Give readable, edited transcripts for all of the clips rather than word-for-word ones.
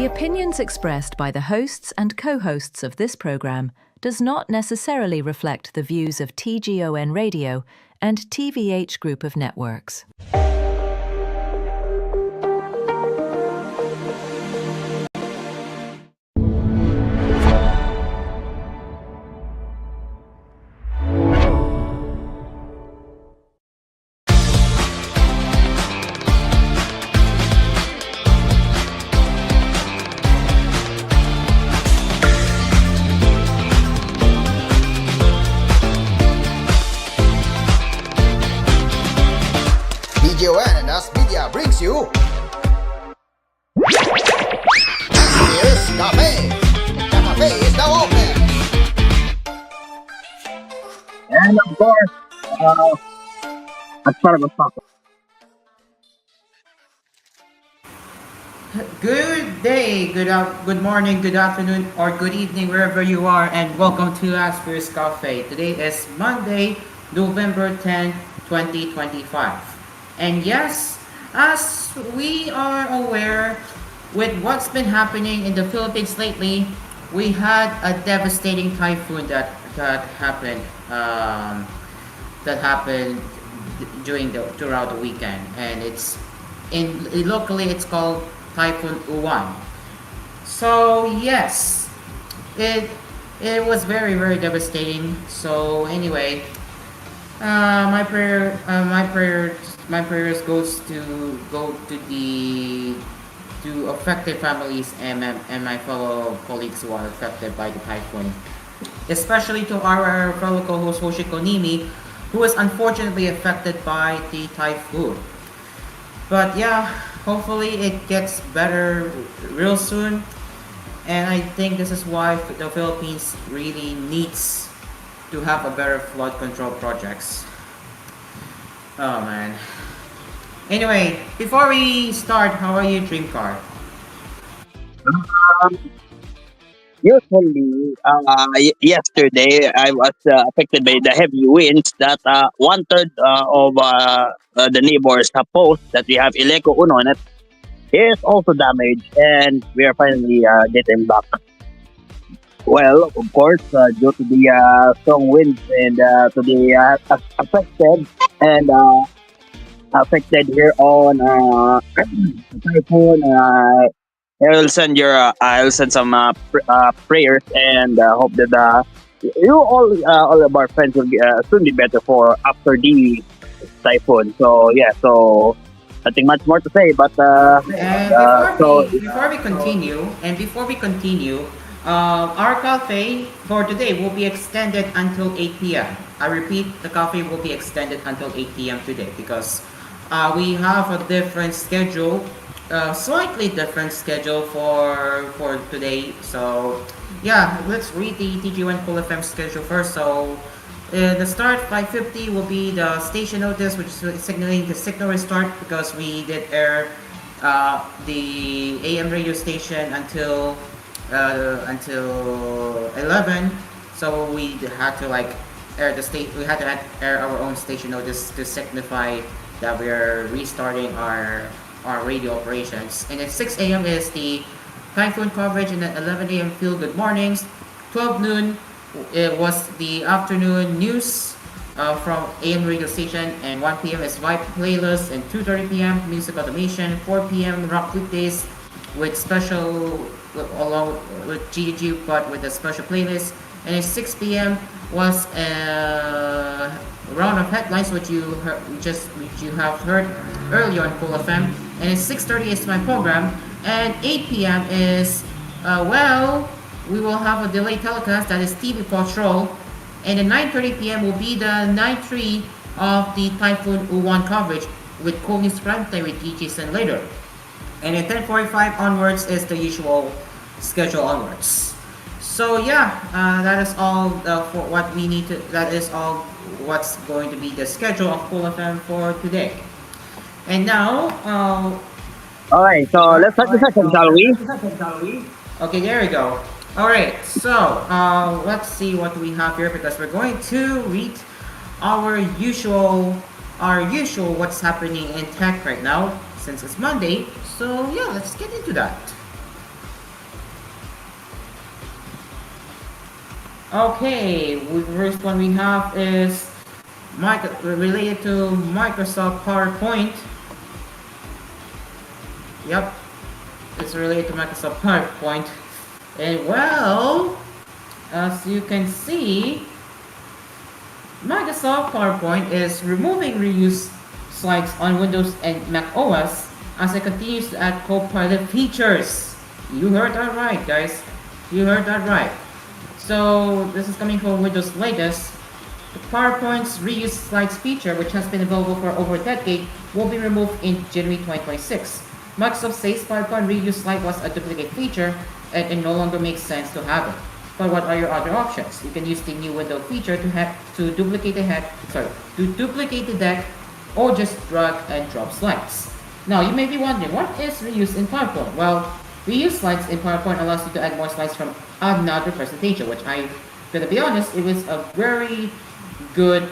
The opinions expressed by the hosts and co-hosts of this program does not necessarily reflect the views of TGON Radio and TVH Group of Networks. TGON and AspMedia brings you Asphere's Cafe. The cafe is now open. And of course, as part of the topic. Good day, good morning, good afternoon, or good evening, wherever you are, and welcome to Asphere's Cafe. Today is Monday, November 10th, 2025. And yes, as we are aware with what's been happening in the Philippines lately, we had a devastating typhoon that happened throughout the weekend, and locally it's called Typhoon Uwan. So yes, it was very very devastating. So anyway, my prayers go to affected families and my fellow colleagues who are affected by the typhoon, especially to our fellow co-host Hoshi Konimi, who was unfortunately affected by the typhoon. But yeah, hopefully it gets better real soon. And I think this is why the Philippines really needs to have a better flood control projects. Oh man. Anyway, before we start, how are you, Dreamcar? Um, Usually, yesterday I was affected by the heavy winds that one third of the neighbors have post that we have Ileco Uno and it is also damaged, and we are finally getting back. Well, of course, due to the strong winds and to the affected here on typhoon. I'll send some prayers and hope that all of our friends will soon be better for after the typhoon. So yeah, so nothing much more to say, but And before we continue, our cafe for today will be extended until 8 p.m. I repeat, the cafe will be extended until 8 p.m. today because we have a different schedule, slightly different schedule for today. So yeah, let's read the TGON Cool FM schedule first. So the start 5:50 will be the station notice, which is signaling the signal restart because we did air the AM radio station until 11. So we had to air our own station notice to signify that we are restarting our radio operations. And at 6 a.m. is the typhoon coverage, and at 11 a.m. feel good mornings. 12 noon it was the afternoon news from AM radio station, and 1 p.m. is Vibe playlist, and 2:30 p.m. music automation. 4 p.m. rock weekdays with along with GG but with a special playlist. And at 6 p.m. was a round of headlines which you have heard earlier on Cool FM. And at 6:30 is my program, and 8 p.m. is we will have a delayed telecast, that is TV Patrol, and at 9:30 p.m. will be the night 3 of the Typhoon Uwan coverage with Kogi's Prime Time with DJs and later. And at 10:45 onwards is the usual schedule onwards. So yeah, that is all for what we need to. That is all what's going to be the schedule of Cool FM for today. And now, all right. So let's start the session, shall we? okay, there we go. All right, so let's see what we have here because we're going to read our usual what's happening in tech right now since it's Monday. So yeah, let's get into that. Okay, the first one we have is related to Microsoft PowerPoint. Yep, it's related to Microsoft PowerPoint. And well, as you can see, Microsoft PowerPoint is removing reuse slides on Windows and Mac OS as it continues to add Copilot features. You heard that right, guys. You heard that right. So this is coming from Windows latest. The PowerPoint's reuse slides feature, which has been available for over a decade, will be removed in January 2026. Microsoft says PowerPoint reuse slide was a duplicate feature and it no longer makes sense to have it. But what are your other options? You can use the new window feature to duplicate the deck, or just drag and drop slides. Now you may be wondering, what is reuse in PowerPoint? Well, reuse slides in PowerPoint allows you to add more slides from another presentation, which I'm gonna be honest, it was a very good,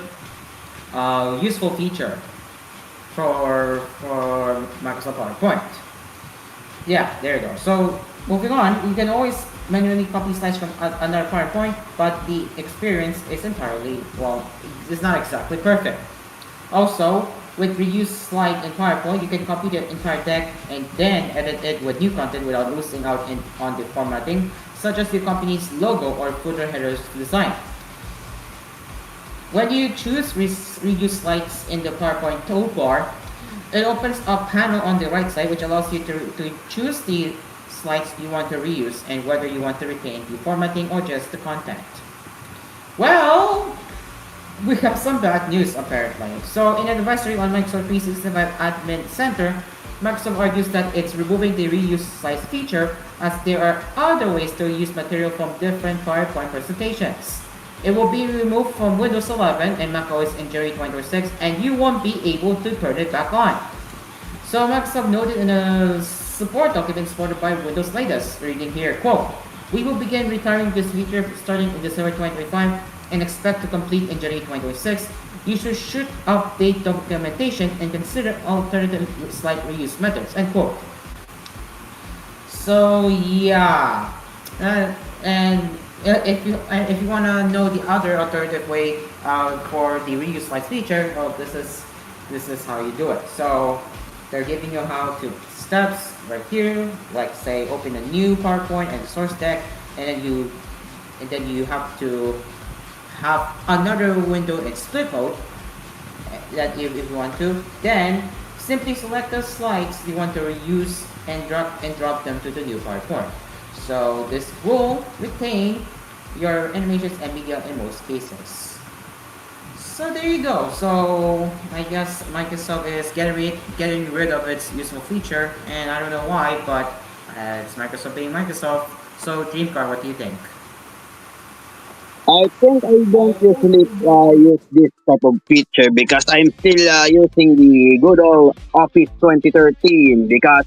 useful feature for Microsoft PowerPoint. Yeah, there you go. So moving on, you can always manually copy slides from another PowerPoint, but the experience is entirely, well, it's not exactly perfect. Also, with reuse slide in PowerPoint, you can copy the entire deck and then edit it with new content without losing out on the formatting, such as your company's logo or footer headers design. When you choose reuse slides in the PowerPoint toolbar, it opens a panel on the right side which allows you to choose the slides you want to reuse and whether you want to retain the formatting or just the content. Well, we have some bad news apparently. So in an advisory on Microsoft 365 Admin Center, Microsoft argues that it's removing the reuse slides feature as there are other ways to reuse material from different PowerPoint presentations. It will be removed from Windows 11 and macOS in January 2026 and you won't be able to turn it back on. So Microsoft noted in a support document supported by Windows latest, reading here, quote, "We will begin retiring this feature starting in December 2025 and expect to complete in January 2026. Users should update documentation and consider alternative slide reuse methods," end quote. So yeah, if you wanna know the other alternative way for the reuse slides feature, well, this is how you do it. So they're giving you how to steps right here, like say open a new PowerPoint and source deck, and then you have to have another window in split mode that if you want to, then simply select the slides you want to reuse and drop them to the new PowerPoint. So this will retain your animations and media in most cases. So there you go. So I guess Microsoft is getting rid of its useful feature, and I don't know why, but it's Microsoft being Microsoft. So Dreamcar, what do you think? I think I don't usually use this type of feature because I'm still using the good old Office 2013 because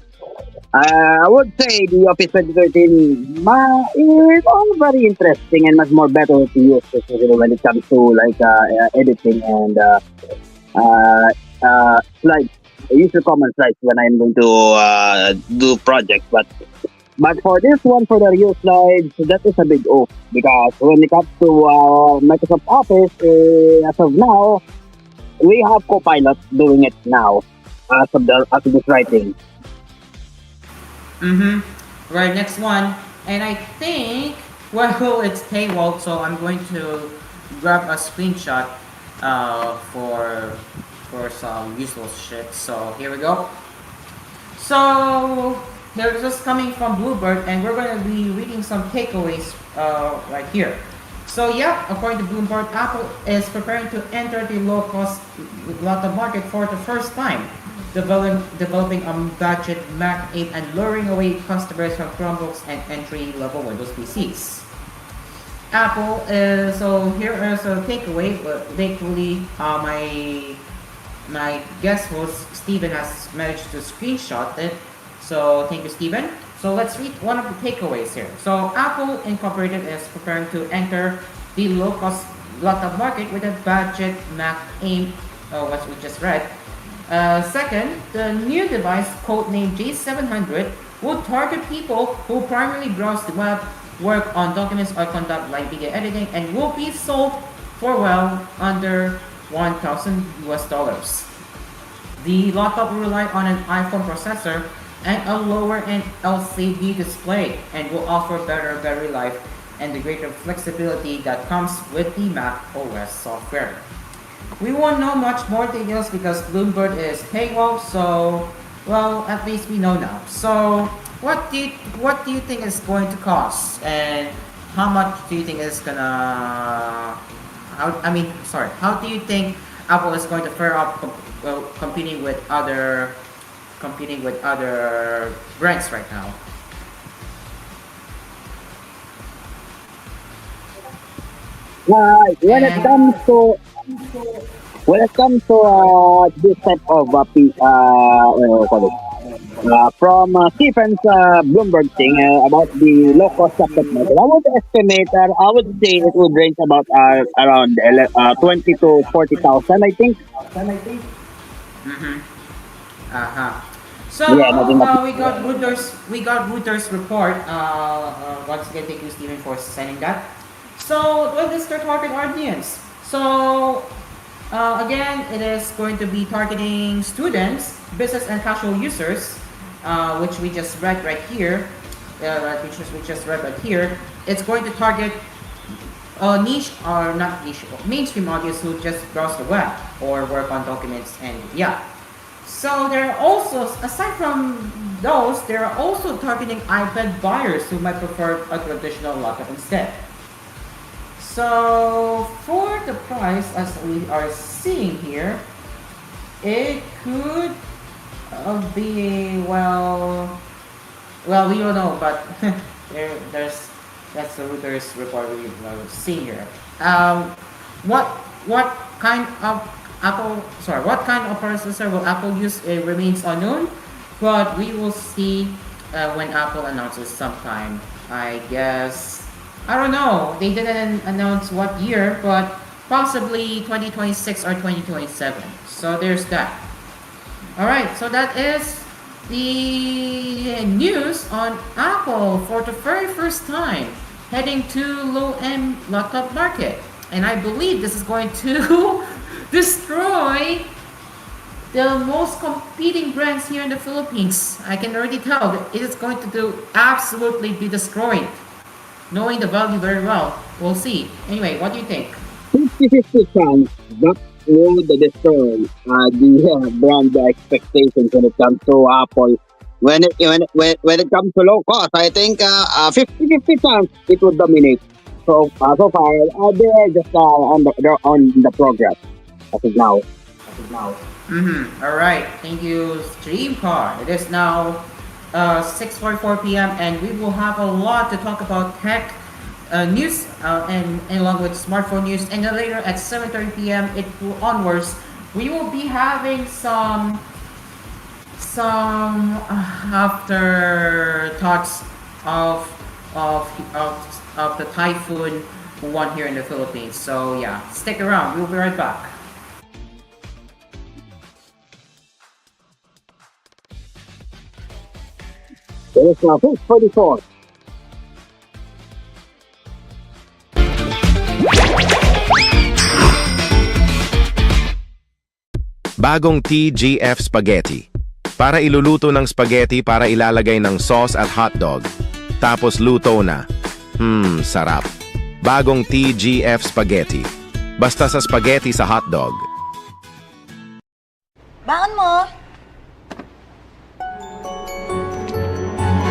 I would say the Office 2013 is all very interesting and much more better to use, especially when it comes to like editing and slides. I use the common slides when I'm going to do projects, but for this one, for the review slides, that is a big off because when it comes to Microsoft Office, as of now, we have Copilot doing it now as of this writing. Mm-hmm. Right, next one. And I think, well, it's paywalled, so I'm going to grab a screenshot for some useful shit. So here we go. So they're just coming from Bloomberg, and we're going to be reading some takeaways right here. So yeah, according to Bloomberg, Apple is preparing to enter the low-cost laptop market for the first time, developing a budget Mac 8 and luring away customers from Chromebooks and entry-level Windows PCs. Apple, so here is a takeaway, but thankfully my guest host Steven has managed to screenshot it. So thank you, Steven. So let's read one of the takeaways here. So Apple Incorporated is preparing to enter the low-cost laptop market with a budget Mac aim, what we just read. Second, the new device, codenamed J700, will target people who primarily browse the web work on documents or conduct live video editing, and will be sold for well under 1,000 US dollars. The laptop will rely on an iPhone processor and a lower-end LCD display, and will offer better battery life and the greater flexibility that comes with the Mac OS software. We won't know much more details because Bloomberg is paywall, so well, at least we know now. So what do you think it's going to cost, and how much do you think it's gonna? How do you think Apple is going to fare up competing with other brands right now? When it comes to this type of from Stephen's Bloomberg thing about the low cost laptop model, I would estimate, I would say it would range about around 20 to 40,000, I think. Mm-hmm. Uh-huh. So Yeah, nothing much. we got Reuters report. Once again, thank you, Stephen, for sending that. So what is their target audience? So again, it is going to be targeting students, business and casual users, which we just read right here. We just read right here. It's going to target niche or not niche, mainstream audience who just browse the web or work on documents, and yeah. So there are also, aside from those, they are also targeting iPad buyers who might prefer a traditional laptop instead. So for the price, as we are seeing here, it could be we don't know, but that's the Reuters report we see here. What kind of what kind of processor will Apple use? It remains unknown, but we will see when Apple announces sometime. I guess, I don't know. They didn't announce what year, but possibly 2026 or 2027. So there's that. Alright, so that is the news on Apple for the very first time heading to low-end laptop market. And I believe this is going to destroy the most competing brands here in the Philippines. I can already tell that it is going to absolutely be destroyed. Knowing the value very well, we'll see. Anyway, what do you think? 50-50 chance that would destroy the brand expectations when it comes to Apple. When it comes to low cost, I think 50-50 chance it would dominate. So far, they're just they're on the progress as of now. Mm-hmm. All right. Thank you, Streamcar. It is now 6:44 p.m. and we will have a lot to talk about tech news and along with smartphone news. And then later at 7:30 p.m. it will onwards, we will be having some after thoughts of the typhoon one here in the Philippines. So yeah, stick around. We'll be right back. It is 6:44. Bagong TGF Spaghetti. Para iluluto ng spaghetti para ilalagay ng sauce at hotdog. Tapos luto na. Sarap. Bagong TGF Spaghetti. Basta sa spaghetti sa hotdog. Baon mo!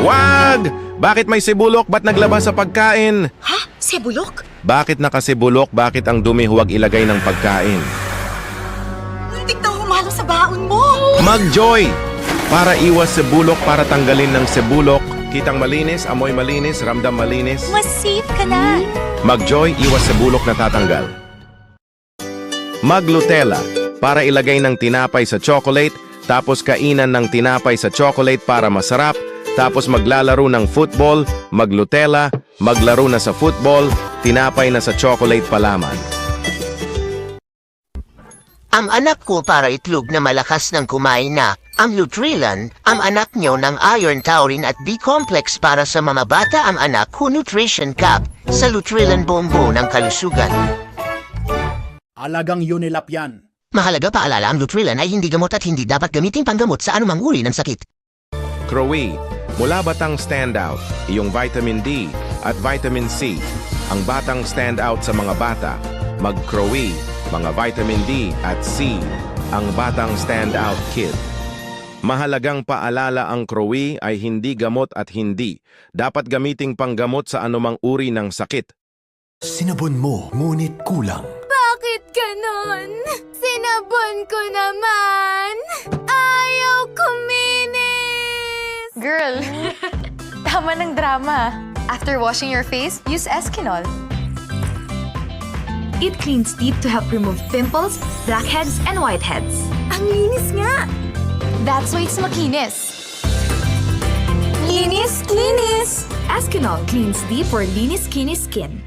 Wag! Bakit may sibulok? Ba't naglabas sa pagkain? Ha? Sebulok? Bakit nakasibulok? Bakit ang dumi? Huwag ilagay ng pagkain. Muntik na humalo sa baon mo! Mag-Joy! Para iwas sebulok, para tanggalin ng sebulok. Kitang malinis, amoy malinis, ramdam malinis. Mas safe ka na! Mag-Joy, iwas sebulok na tatanggal. Mag-Nutella. Para ilagay ng tinapay sa chocolate, tapos kainan ng tinapay sa chocolate para masarap, tapos maglalaro ng football, mag-Nutella, maglaro na sa football, tinapay na sa chocolate palaman. Ang anak ko para itlog na malakas ng kumain na, Ang Nutrilan, ang anak nyo ng iron, taurine at B-complex para sa mga bata ang anak ko nutrition cup sa Nutrilan Bombo ng kalusugan. Alagang Unilap yan. Mahalaga paalala, ang Nutrilan ay hindi gamot at hindi dapat gamitin panggamot sa anumang uri ng sakit. Crowe, mula batang standout, iyong vitamin D at vitamin C. Ang batang standout sa mga bata, mag-Crowe, mga vitamin D at C, ang batang standout kid. Mahalagang paalala, ang Crowe ay hindi gamot at hindi dapat gamiting panggamot sa anumang uri ng sakit. Sinabon mo, ngunit kulang. Bakit ganon? Sinabon ko naman! Ayaw kuminis! Girl, tama ng drama. After washing your face, use Eskinol. It cleans teeth to help remove pimples, blackheads, and whiteheads. Ang linis nga! That's why it's makinis. Linis, linis! Eskinol cleans deep for linis-kinis skin.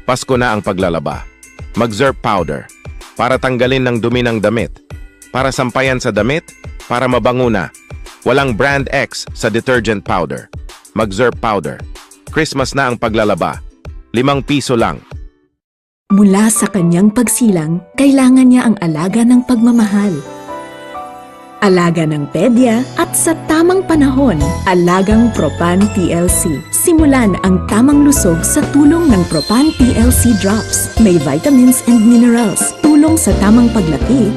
Pasko na ang paglalaba. Mag-Zerp powder para tanggalin ng dumi ng damit, para sampayan sa damit, para mabango na. Walang brand X sa detergent powder. Mag-Zerp powder. Christmas na ang paglalaba. 5 piso lang. Mula sa kanyang pagsilang, kailangan niya ang alaga ng pagmamahal. Alaga ng pedya at sa tamang panahon, alagang Propan TLC. Simulan ang tamang lusog sa tulong ng Propan TLC Drops. May vitamins and minerals, tulong sa tamang paglaki,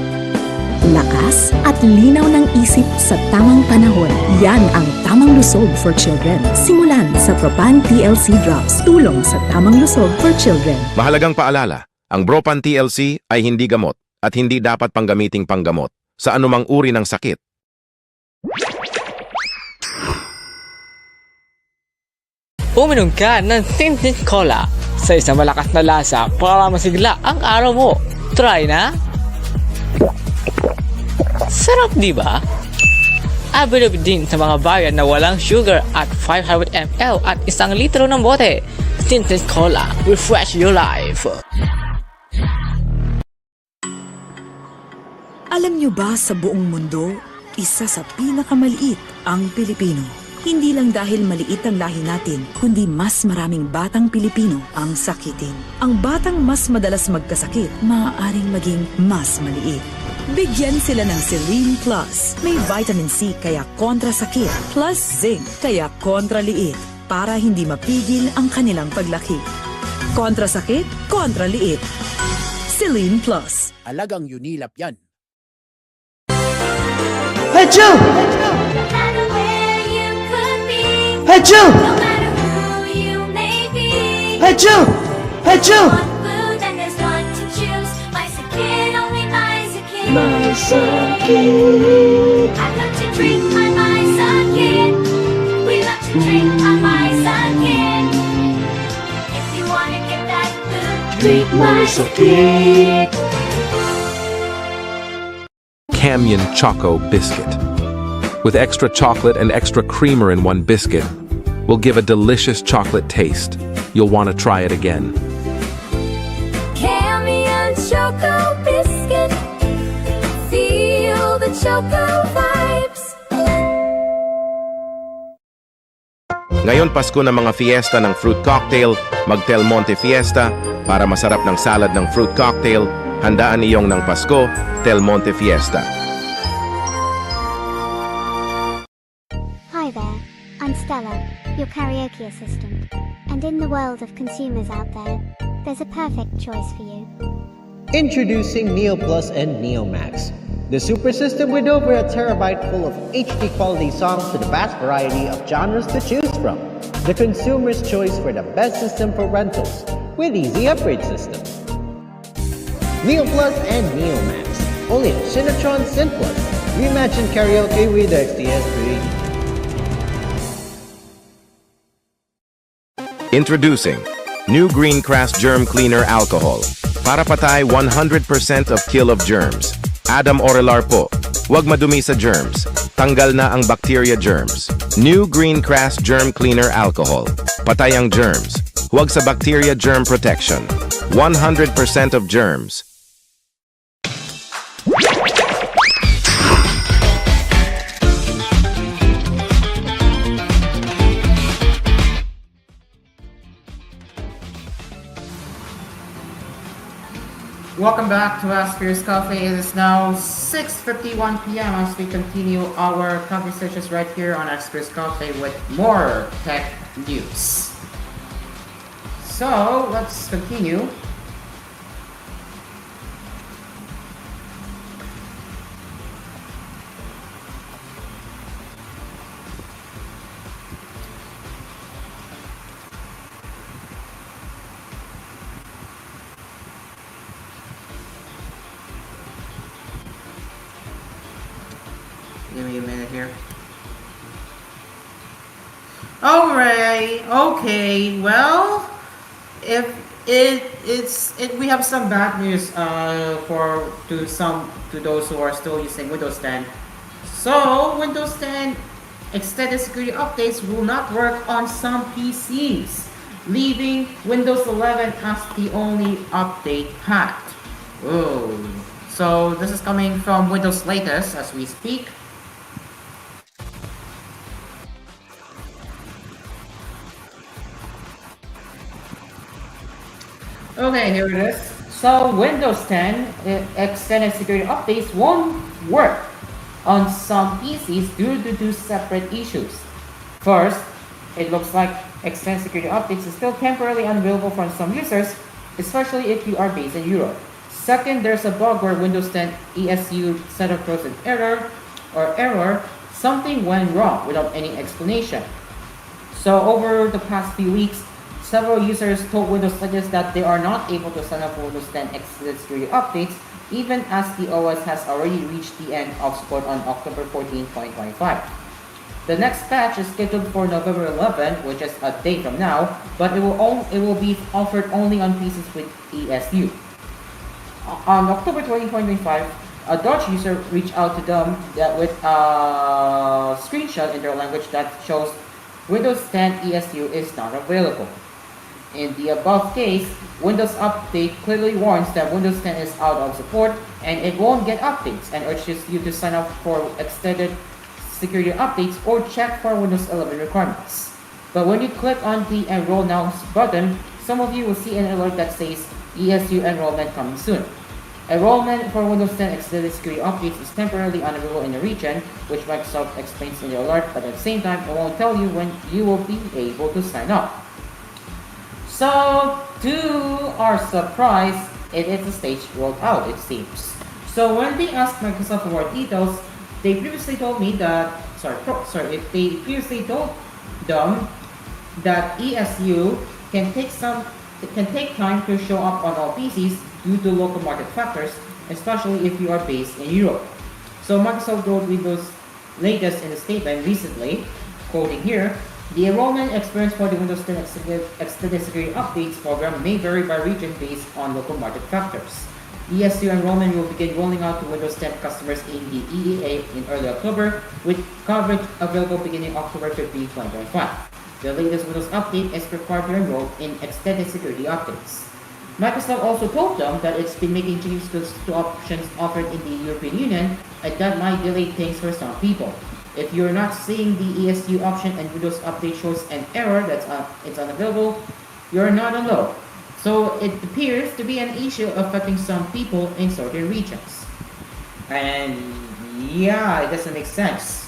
lakas at linaw ng isip sa tamang panahon. Yan ang tamang lusog for children. Simulan sa Propan TLC Drops, tulong sa tamang lusog for children. Mahalagang paalala, ang Propan TLC ay hindi gamot at hindi dapat panggamiting panggamot sa anumang uri ng sakit. Uminom ka ng tinted cola sa isang malakas na lasa para masigla ang araw mo. Try na! Sarap, di ba? Available din sa mga bayan na walang sugar at 500 ml at 1 litro ng bote. Tinted cola, refresh your life! Alam niyo ba, sa buong mundo, isa sa pinakamaliit ang Pilipino. Hindi lang dahil maliit ang lahi natin, kundi mas maraming batang Pilipino ang sakitin. Ang batang mas madalas magkasakit, maaaring maging mas maliit. Bigyan sila ng Selene Plus. May vitamin C kaya kontra sakit, plus zinc kaya kontra liit, para hindi mapigil ang kanilang paglaki. Kontra sakit, kontra liit. Selene Plus. Alagang Unilap yan. Achoo! Achoo! Achoo! Achoo! Mysakit. I love to drink my Mysakit. We love to drink our Mysakit. If you wanna get that good, drink Mysakit. Canyon Choco Biscuit. With extra chocolate and extra creamer in one biscuit, will give a delicious chocolate taste. You'll want to try it again. Canyon Choco Biscuit. Feel the Choco vibes. Ngayon Pasko na mga fiesta ng fruit cocktail, mag Del Monte Fiesta para masarap ng salad ng fruit cocktail. Handaan iyong ng Pasko, Del Monte Fiesta. Hi there, I'm Stella, your karaoke assistant. And in the world of consumers out there, there's a perfect choice for you. Introducing Neo Plus and Neo Max, the super system with over a terabyte full of HD quality songs with a vast variety of genres to choose from. The consumer's choice for the best system for rentals with easy upgrade system. Neo Plus and Neo Max, only at Cinetron Cine Plus. Reimagine karaoke with XDS3. Introducing New Green Crass Germ Cleaner Alcohol. Para patay 100% of kill of germs. Adam Orelar po. Huwag madumi sa germs. Tanggal na ang bacteria germs. New Green Crass Germ Cleaner Alcohol. Patay ang germs. Huwag sa bacteria germ protection. 100% of germs. Welcome back to Asphere's Cafe. It is now 6:51 p.m. as we continue our coffee sessions right here on Asphere's Cafe with more tech news. So let's continue. Give me a minute here. Alright, okay, well, if we have some bad news to those who are still using Windows 10. So Windows 10 extended security updates will not work on some PCs, leaving Windows 11 as the only update path. Oh, so this is coming from Windows latest as we speak. Okay, here it is. So Windows 10 extended security updates won't work on some PCs due to two separate issues. First, it looks like extended security updates is still temporarily unavailable for some users, especially if you are based in Europe. Second, there's a bug where Windows 10 ESU setup throws an error, something went wrong without any explanation. So over the past few weeks, several users told Windows Latest that they are not able to sign up for Windows 10 Extended Security Updates, even as the OS has already reached the end of support on October 14, 2025. The next patch is scheduled for November 11, which is a day from now, but it will be offered only on PCs with ESU. On October 20, 2025, a Dutch user reached out to them with a screenshot in their language that shows Windows 10 ESU is not available. In the above case, Windows Update clearly warns that Windows 10 is out of support and it won't get updates, and urges you to sign up for extended security updates or check for Windows 11 requirements. But when you click on the Enroll Now button, some of you will see an alert that says ESU enrollment coming soon. Enrollment for Windows 10 Extended Security Updates is temporarily unavailable in the region, which Microsoft explains in the alert, but at the same time, it won't tell you when you will be able to sign up. So, to our surprise, it is a stage rolled out, it seems. So when they asked Microsoft for more details, they previously told me that, they previously told them that ESU can take time to show up on all PCs due to local market factors, especially if you are based in Europe. So Microsoft wrote Windows latest in a statement recently, quoting here, the enrollment experience for the Windows 10 Extended Security Updates program may vary by region based on local market factors. ESU enrollment will begin rolling out to Windows 10 customers in the EEA in early October, with coverage available beginning October 15, 2025. The latest Windows update is required to enroll in Extended Security Updates. Microsoft also told them that it's been making changes to options offered in the European Union, and that might delay things for some people. If you're not seeing the ESU option and Windows Update shows an error that's it's unavailable, you're not alone. So it appears to be an issue affecting some people in certain regions. And yeah, it doesn't make sense.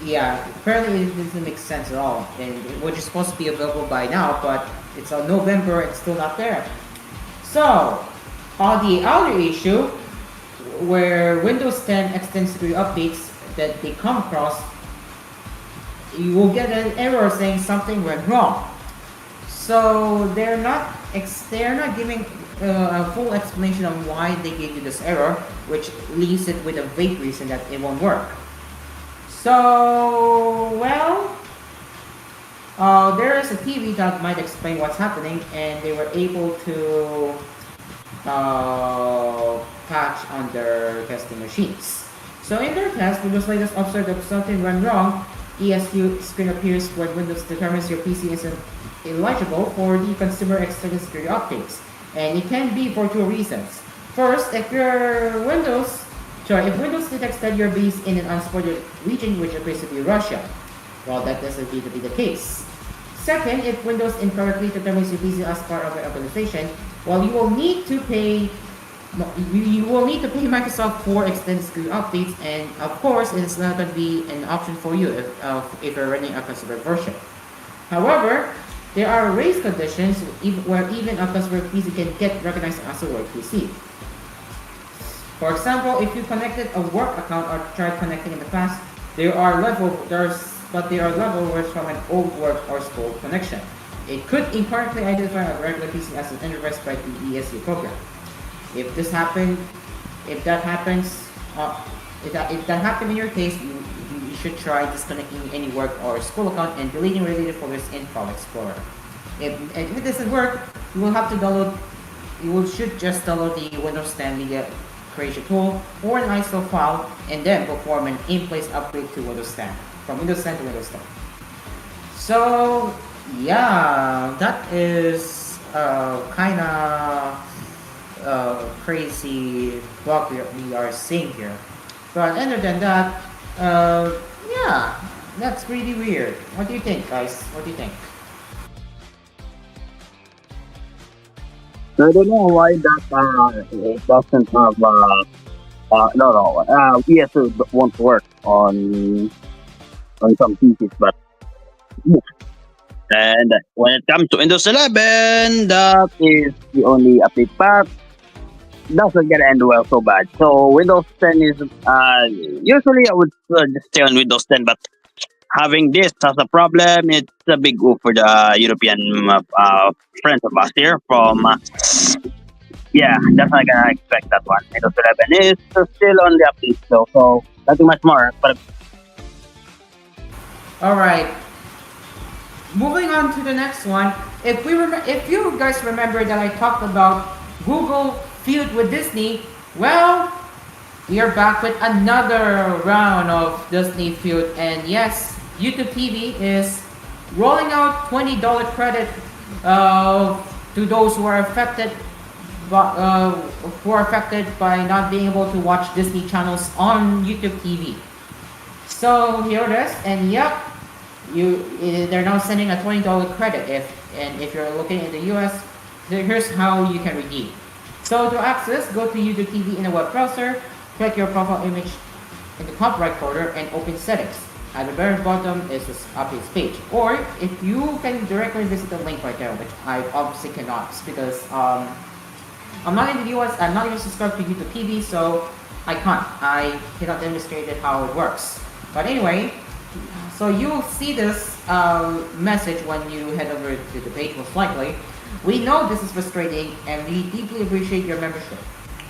Yeah, apparently it doesn't make sense at all. And which is supposed to be available by now, but it's on November, it's still not there. So, on the other issue, where Windows 10 Extended Security Updates that they come across, you will get an error saying something went wrong. So they're not giving a full explanation on why they gave you this error, which leaves it with a vague reason that it won't work. So, well, there is a TV that might explain what's happening, and they were able to patch on their testing machines. So in their test, Windows latest observed that something went wrong. ESU screen appears when Windows determines your PC isn't eligible for the consumer extended security updates. And it can be for two reasons. First, if Windows detects that you're based in an unsupported region, which appears to be Russia, well, that doesn't need to be the case. Second, if Windows incorrectly determines your PC as part of the organization, well, you will need to pay Microsoft for extended security updates, and of course, it's not going to be an option for you if you're running a customer version. However, there are race conditions where even a customer PC can get recognized as a work PC. For example, if you connected a work account or tried connecting in the past, there are levels from an old work or school connection. It could incorrectly identify a regular PC as an enterprise by the ESU program. If that happens in your case, you should try disconnecting any work or school account and deleting related folders in File Explorer. If it doesn't work, you should just download the Windows 10 Media Creation Tool or an ISO file and then perform an in-place upgrade to Windows 10, from Windows 10 to Windows 10. So yeah, that is kinda crazy block we are seeing here. But other than that, yeah, that's pretty weird. What do you think, guys? What do you think? I don't know why that it doesn't have ESO won't work on some PCs, but and when it comes to Windows 11, that is the only update path. Doesn't get end well so bad. So Windows 10 is usually I would just stay on Windows 10, but having this as a problem, it's a big oof for the European friends of us here. From that's not gonna expect that one. Windows 11 is still on the update though, so nothing much more. But all right. Moving on to the next one. If you guys remember that I talked about Google feud with Disney, well, we are back with another round of Disney feud, and yes, YouTube TV is rolling out $20 credit to those who are affected by not being able to watch Disney channels on YouTube TV. So here it is, and yep, they're now sending a $20 credit if you're looking in the US. Here's how you can redeem. So to access, go to YouTube TV in a web browser, click your profile image in the top right corner and open settings. At the very bottom is this updates page. Or if you can directly visit the link right there, which I obviously cannot because I'm not in the US, I'm not even subscribed to YouTube TV, so I cannot demonstrate how it works. But anyway, so you'll see this message when you head over to the page most likely. We know this is frustrating and we deeply appreciate your membership.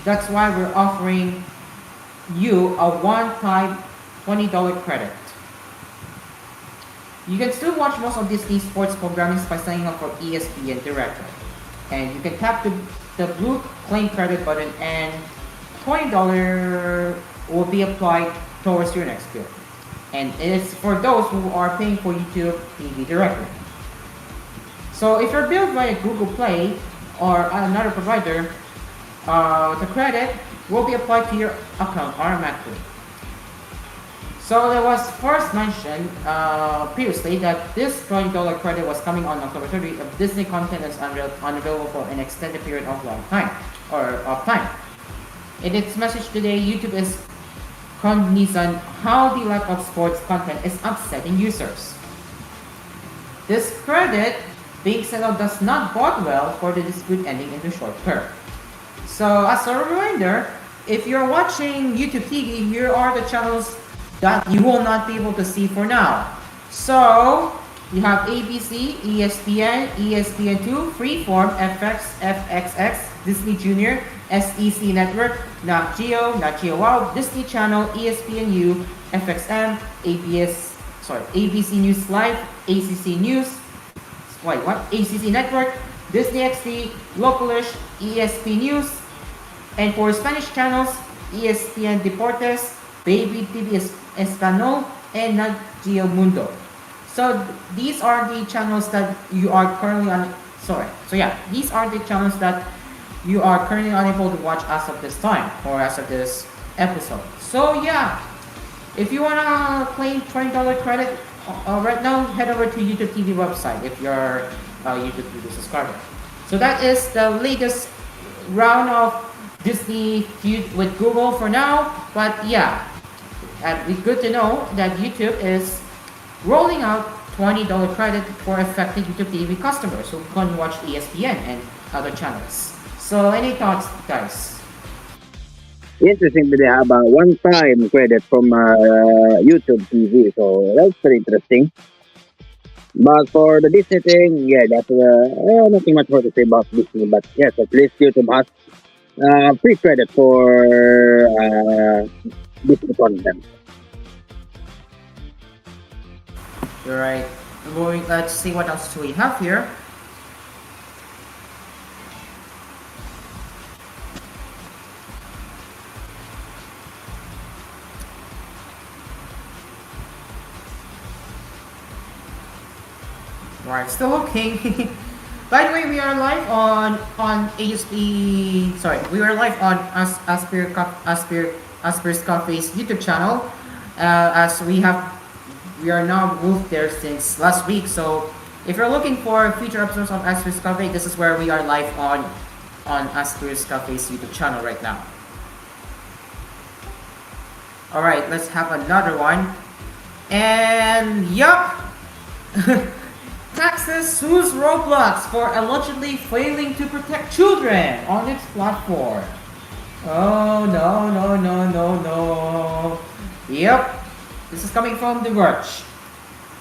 That's why we're offering you a one-time $20 credit. You can still watch most of Disney sports programming by signing up for ESPN directly. And you can tap the blue claim credit button and $20 will be applied towards your next bill. And it's for those who are paying for YouTube TV directly. So if you're billed by Google Play or another provider, the credit will be applied to your account automatically. So there was first mentioned previously that this $20 credit was coming on October 30th if Disney content is unavailable for an extended period of time. In its message today, YouTube is cognizant how the lack of sports content is upsetting users. This credit being settled does not bode well for the dispute ending in the short term. So as a reminder, if you're watching YouTube TV, here are the channels that you will not be able to see for now. So you have ABC, ESPN, ESPN2, Freeform, FX, FXX, Disney Junior, SEC Network, Nat Geo Wow, Disney Channel, ESPNU, FXM, ABC News Live, ACC News, ACC Network, Disney XD, Localish, ESP News, and for Spanish channels, ESPN Deportes, Baby TV Espanol, and Nat Geo Mundo. So these are the channels that you are currently on. These are the channels that you are currently unable to watch as of this time or as of this episode. So yeah, if you wanna claim $20 credit right now, head over to YouTube TV website if you're a YouTube TV subscriber. So that is the latest round of Disney feud with Google for now. But yeah, it's good to know that YouTube is rolling out $20 credit for affected YouTube TV customers who can watch ESPN and other channels. So any thoughts, guys? Interesting that they have a one-time credit from YouTube TV, so that's pretty interesting. But for the Disney thing, yeah, that's nothing much more to say about Disney. But yes, at least YouTube has free credit for Disney content. You're right. Let's see what else we have here. Alright, still looking. By the way, we are live on ASP. Sorry, we are live on Asphere's Cafe's YouTube channel. As we are now moved there since last week. So if you're looking for future episodes of Asphere's Cafe, this is where we are live on Asphere's Cafe's YouTube channel right now. Alright, let's have another one. And yup! Texas sues Roblox for allegedly failing to protect children on its platform. Oh no. Yep. This is coming from The Verge.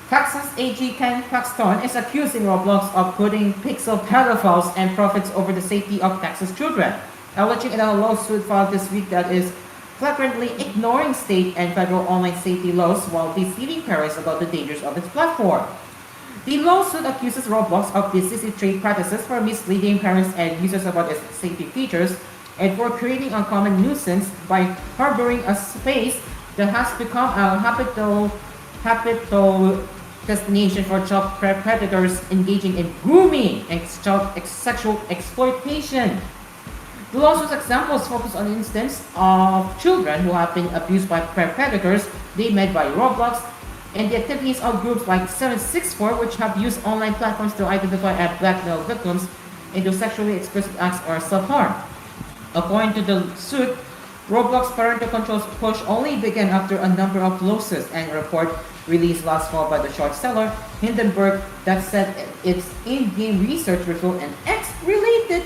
Texas AG Ken Paxton is accusing Roblox of putting pixel pedophiles and profits over the safety of Texas children, alleging in a lawsuit filed this week that is flagrantly ignoring state and federal online safety laws while deceiving parents about the dangers of its platform. The lawsuit accuses Roblox of decisive trade practices for misleading parents and users about its safety features and for creating uncommon nuisance by harboring a space that has become a habitual destination for child predators engaging in grooming and sexual exploitation. The lawsuit's examples focus on instances of children who have been abused by predators they met by Roblox and the activities of groups like 764, which have used online platforms to identify and blackmail victims into sexually explicit acts or self-harm. According to the suit, Roblox parental controls push only began after a number of lawsuits and a report released last fall by the short seller Hindenburg that said its in-game research revealed an X-rated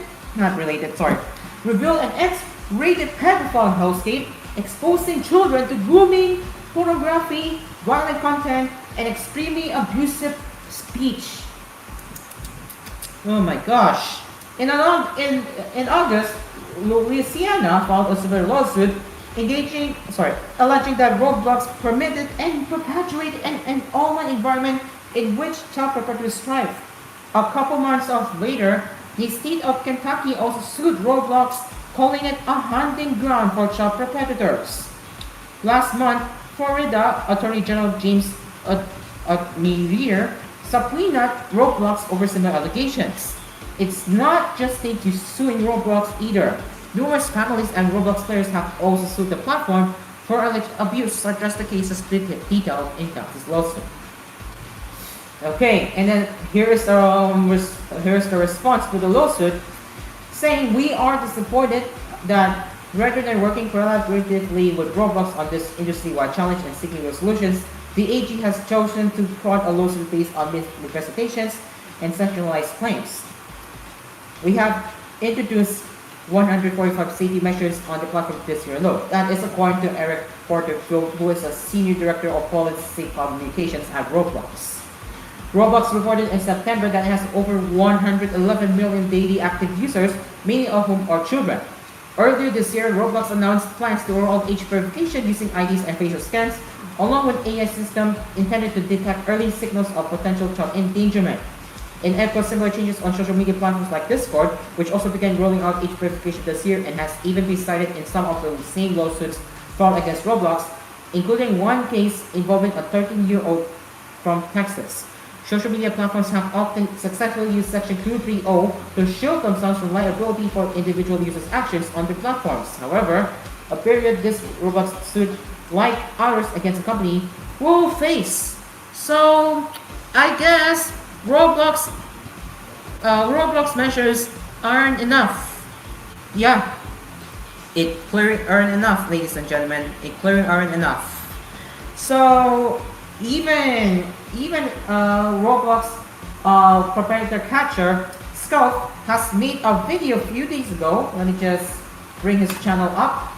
pedophile hellscape exposing children to grooming, pornography, violent content, and extremely abusive speech. Oh my gosh. In August, Louisiana filed a civil lawsuit alleging that Roblox permitted and perpetuated an online environment in which child predators thrive. A couple months later, the state of Kentucky also sued Roblox, calling it a hunting ground for child predators. Last month, Florida Attorney General James Mirier subpoenaed Roblox over similar allegations. It's not just state suing Roblox either. Numerous families and Roblox players have also sued the platform for alleged abuse, such as the cases detailed in Texas lawsuit. Okay, and then here's the response to the lawsuit, saying we are disappointed that rather than working collaboratively with Roblox on this industry-wide challenge and seeking resolutions, the AG has chosen to prod a lawsuit based on misrepresentations and centralized claims. We have introduced 145 safety measures on the platform this year alone. That is according to Eric Porterfield, who is a Senior Director of Policy Communications at Roblox. Roblox reported in September that it has over 111 million daily active users, many of whom are children. Earlier this year, Roblox announced plans to roll out age verification using IDs and facial scans, along with AI system intended to detect early signals of potential child endangerment. In echo similar changes on social media platforms like Discord, which also began rolling out age verification this year and has even been cited in some of the same lawsuits filed against Roblox, including one case involving a 13-year-old from Texas. Social media platforms have often successfully used Section 230 to shield themselves from liability for individual users' actions on their platforms. However, a period this Roblox suit, like others against the company, will face So I guess Roblox Roblox measures aren't enough. Yeah, it clearly aren't enough, ladies and gentlemen. It clearly aren't enough. So even Roblox proprietor catcher Scout has made a video a few days ago. Let me just bring his channel up.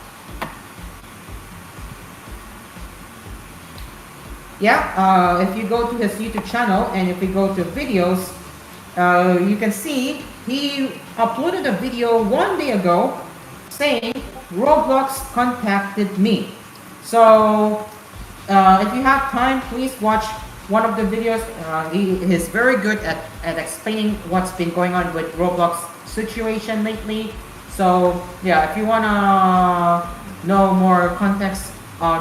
Yeah, if you go to his YouTube channel and if you go to videos, you can see he uploaded a video 1 day ago saying Roblox contacted me. So if you have time, please watch one of the videos. He is very good at explaining what's been going on with Roblox situation lately. So yeah, if you wanna know more context on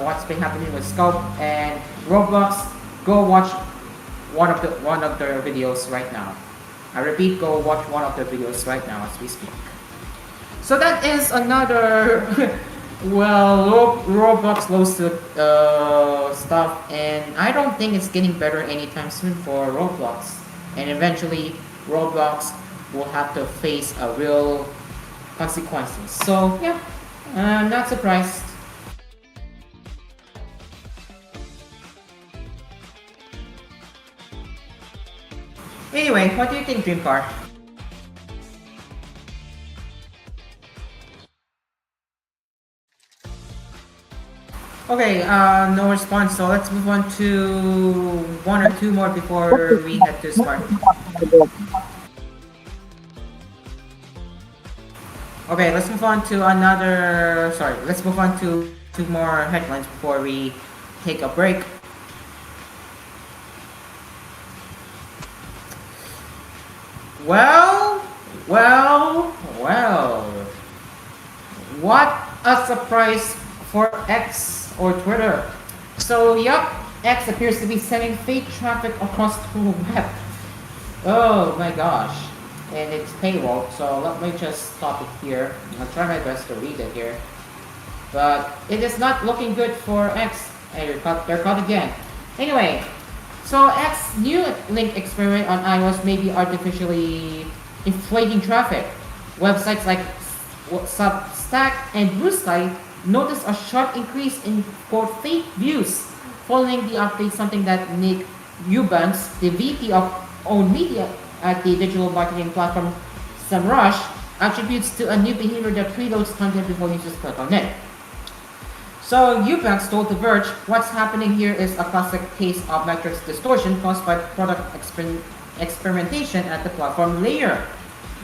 what's been happening with Scope and Roblox, go watch one of their videos right now. I repeat, go watch one of their videos right now as we speak. So that is another well, Roblox loves stuff, and I don't think it's getting better anytime soon for Roblox. And eventually, Roblox will have to face a real consequences. So yeah, I'm not surprised. Anyway, what do you think, Dreamcar? Okay, no response, so let's move on to one or two more before we head to Smart. Okay, let's move on to let's move on to two more headlines before we take a break. Well, what a surprise for X or Twitter. So yup, X appears to be sending fake traffic across the web. Oh my gosh. And it's paywall, so let me just stop it here. I'll try my best to read it here. But it is not looking good for X. And they're caught again. Anyway, so X's new link experiment on iOS may be artificially inflating traffic. Websites like Substack and Blue Sky noticed a sharp increase in quote fake views following the update, something that Nick Eubanks, the VP of owned media at the digital marketing platform SEMrush, attributes to a new behavior that preloads content before users click on it. So Eubanks told The Verge, what's happening here is a classic case of metrics distortion caused by product experimentation at the platform layer.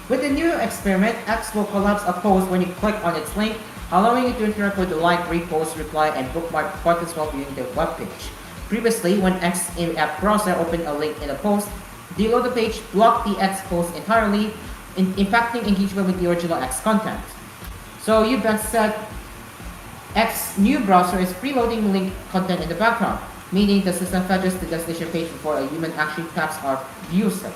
With the new experiment, X will collapse a post when you click on its link, allowing you to interact with the like, repost, reply, and bookmark buttons while viewing the web page. Previously, when X in-app browser opened a link in a post, deload the page blocked the X post entirely, impacting engagement with the original X content. So Eubanks said X's new browser is preloading link content in the background, meaning the system fetches the destination page before a human actually taps or views it.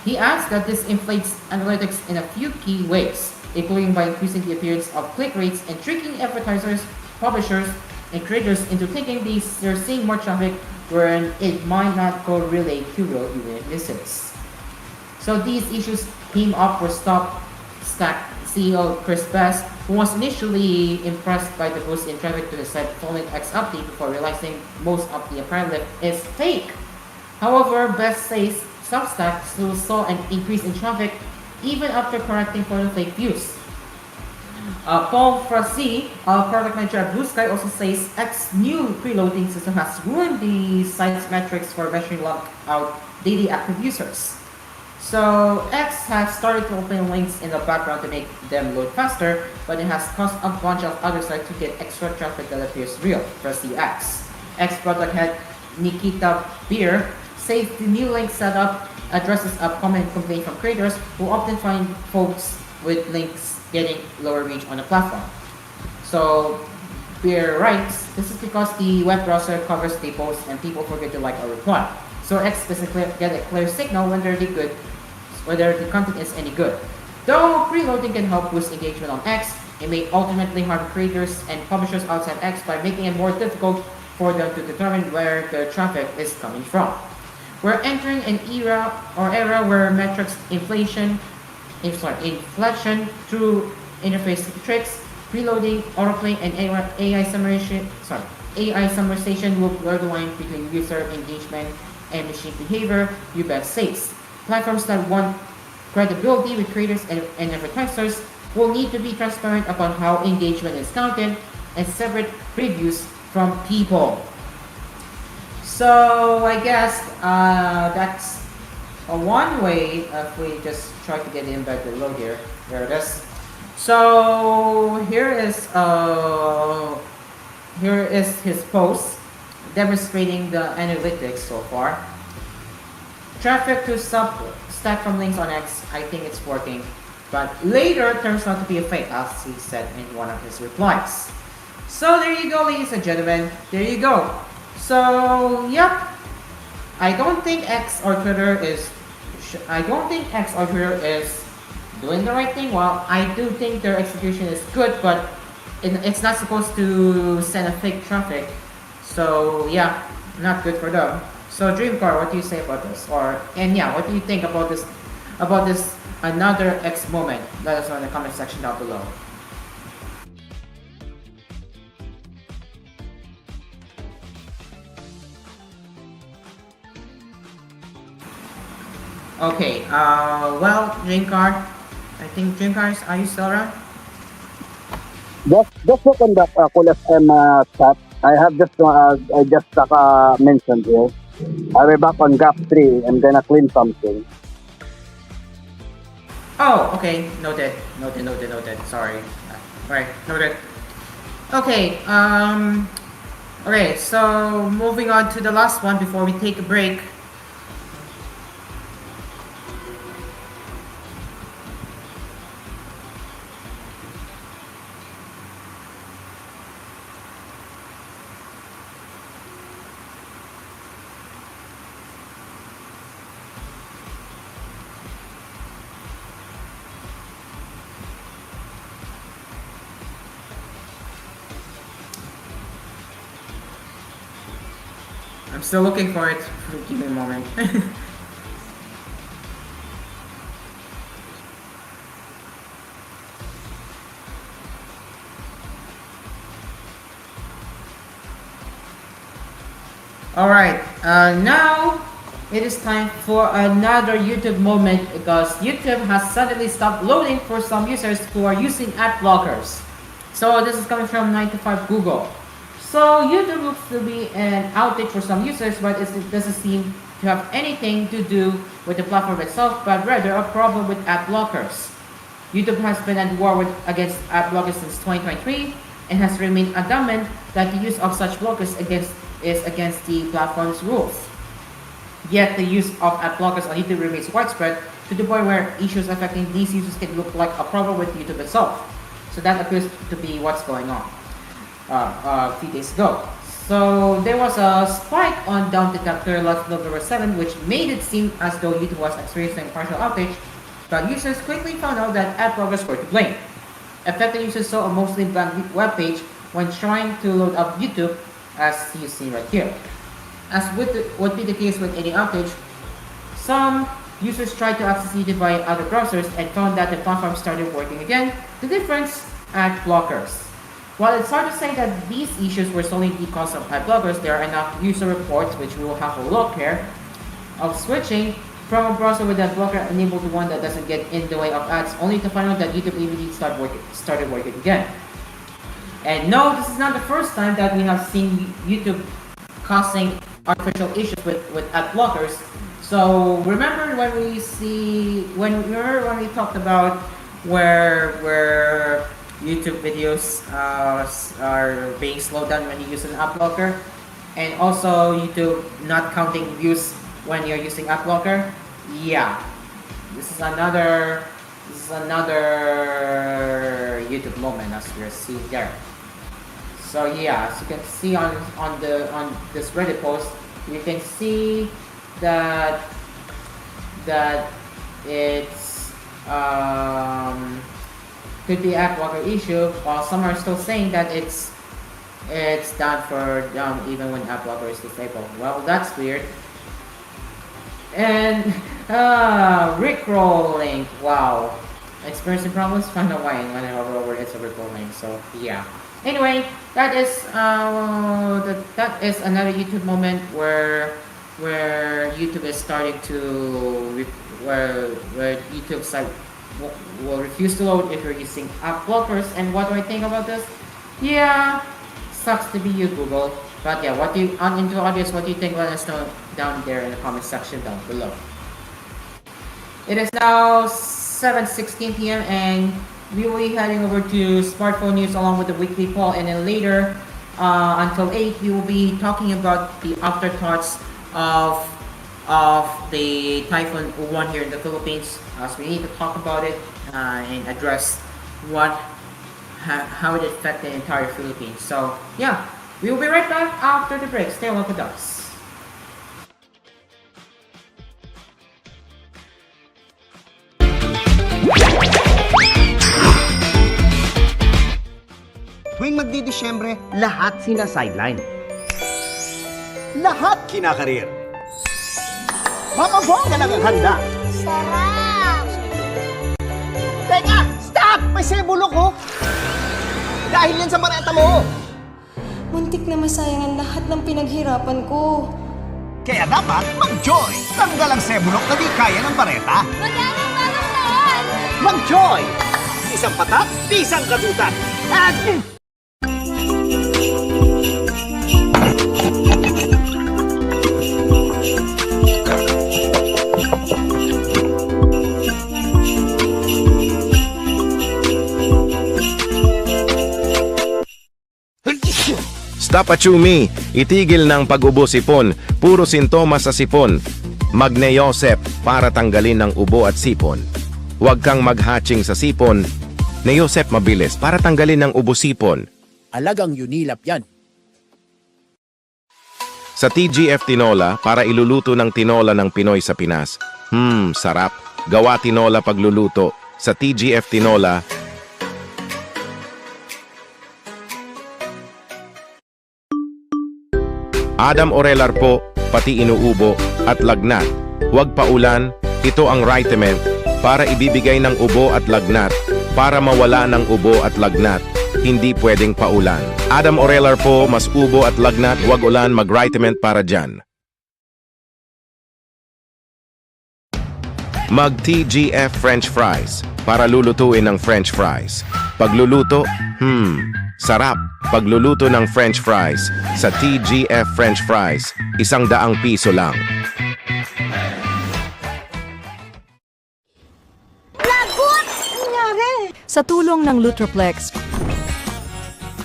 He adds that this inflates analytics in a few key ways, including by increasing the appearance of click rates and tricking advertisers, publishers, and creators into thinking they're seeing more traffic when it might not correlate to real human visits. So these issues came up for Substack CEO Chris Best, who was initially impressed by the boost in traffic to the site following X update before realizing most of the apparent lift is fake. However, Best says Substack still saw an increase in traffic even after correcting for the fake views. Paul Frasi, product manager at Blue Sky, also says X's new preloading system has ruined the site's metrics for measuring logout daily active users. So X has started to open links in the background to make them load faster, but it has caused a bunch of other sites to get extra traffic that appears real. Frasi X product head Nikita Beer says the new link setup addresses a common complaint from creators who often find folks with links getting lower reach on the platform. So Beer writes, this is because the web browser covers the post and people forget to like or reply. So X doesn't get a clear signal whether the content is any good. Though preloading can help boost engagement on X, it may ultimately harm creators and publishers outside X by making it more difficult for them to determine where the traffic is coming from. We're entering an era where metrics inflation through interface tricks, preloading, autoplay, and AI summarization will blur the line between user engagement and machine behavior. You bet sakes. Platforms that want credibility with creators and advertisers will need to be transparent about how engagement is counted and separate previews from people. So I guess that's one way if we just try to get in back below here. There it is. So here is his post demonstrating the analytics so far. Traffic to Stack from links on X, I think it's working, but later turns out to be a fake, as he said in one of his replies. So there you go, ladies and gentlemen. There you go. So yep, I don't think X or Twitter is doing the right thing. Well, I do think their execution is good, but it's not supposed to send a fake traffic. So yeah, not good for them. So Dreamcar, what do you say about this? What do you think about this another X moment? Let us know in the comment section down below. Okay, well, Dreamcar, I think Dreamcar, are you still around? Just look on that Cool FM chat. I have just mentioned here. I'll be back on gap 3. I'm gonna clean something. Oh, okay. Noted. Sorry. Alright, noted. Okay, okay, so moving on to the last one before we take a break. I'm still looking for it. Give me a moment. Alright, now it is time for another YouTube moment because YouTube has suddenly stopped loading for some users who are using ad blockers. So this is coming from 9to5 Google. So YouTube looks to be an outage for some users, but it doesn't seem to have anything to do with the platform itself, but rather a problem with ad blockers. YouTube has been at war against ad blockers since 2023 and has remained adamant that the use of such blockers is against the platform's rules. Yet the use of ad blockers on YouTube remains widespread to the point where issues affecting these users can look like a problem with YouTube itself. So that appears to be what's going on. A few days ago. So there was a spike on down detector last November 7, which made it seem as though YouTube was experiencing partial outage, but users quickly found out that ad blockers were to blame. Affected users saw a mostly blank web page when trying to load up YouTube, as you see right here. As would be the case with any outage, some users tried to access YouTube via other browsers and found that the platform started working again. The difference, ad blockers. While it's hard to say that these issues were solely because of ad blockers, there are enough user reports, which we will have a look here, of switching from a browser with ad blocker enabled to one that doesn't get in the way of ads, only to find out that YouTube immediately started working again. And no, this is not the first time that we have seen YouTube causing artificial issues with ad blockers. So remember when we talked about where YouTube videos are being slowed down when you use an ad blocker, and also YouTube not counting views when you're using ad blocker. Yeah, this is another YouTube moment as we're seeing there. So yeah, as you can see on this Reddit post, you can see that it's could be ad blocker issue, while some are still saying that it's it's down for even when app blocker is disabled. Well, that's weird. And Rickrolling. Wow. Experiencing problems? Find a way when I hover over it's a Rickrolling. So yeah. Anyway, that is another YouTube moment where YouTube is starting to where YouTube's like will refuse to load if you're using app blockers. And what do I think about this? Yeah, sucks to be you, Google. But yeah, what do you into the audience? What do you think? Let us know down there in the comment section down below. It is now 7:16 p.m. and we will be heading over to smartphone news along with the weekly poll, and then later until 8 we will be talking about the afterthoughts of the Typhoon Uwan here in the Philippines, as we need to talk about it and address how it affected the entire Philippines. So yeah, we will be right back after the break. Stay along with us. Tuwing magdi-Disyembre, lahat sina-sideline. Lahat kinakarir. Mapabongga lang ang handa. Sarap! Teka! Stop! May sebulok ko! Dahil yan sa mareta mo! Muntik na masayang ang lahat ng pinaghirapan ko. Kaya dapat mag-joy! Tanggal ang sebulok na di kaya ng bareta. Magandang Mag-joy! Isang patak, isang katutan. At... Stop achumi! Itigil ng pag-ubo sipon. Puro sintomas sa sipon. Magne-Yosep para tanggalin ng ubo at sipon. Huwag kang mag-hatching sa sipon. Ne-Yosep mabilis para tanggalin ng ubo sipon. Alagang Unilap yan. Sa TGF Tinola para iluluto ng tinola ng Pinoy sa Pinas. Sarap. Gawa tinola pagluluto. Sa TGF Tinola, Adam Orelar po, pati inuubo at lagnat. Huwag paulan, ito ang Ritemen para ibibigay ng ubo at lagnat. Para mawala ng ubo at lagnat, hindi pwedeng paulan. Adam Orelar po, mas ubo at lagnat, huwag ulan, mag-Ritemen para dyan. Mag-TGF French fries para lulutuin ng French fries. Pagluluto, sarap. Pagluluto ng French fries sa TGF French fries, 100 piso lang. Lagot! Nangyari! Sa tulong ng Lutroplex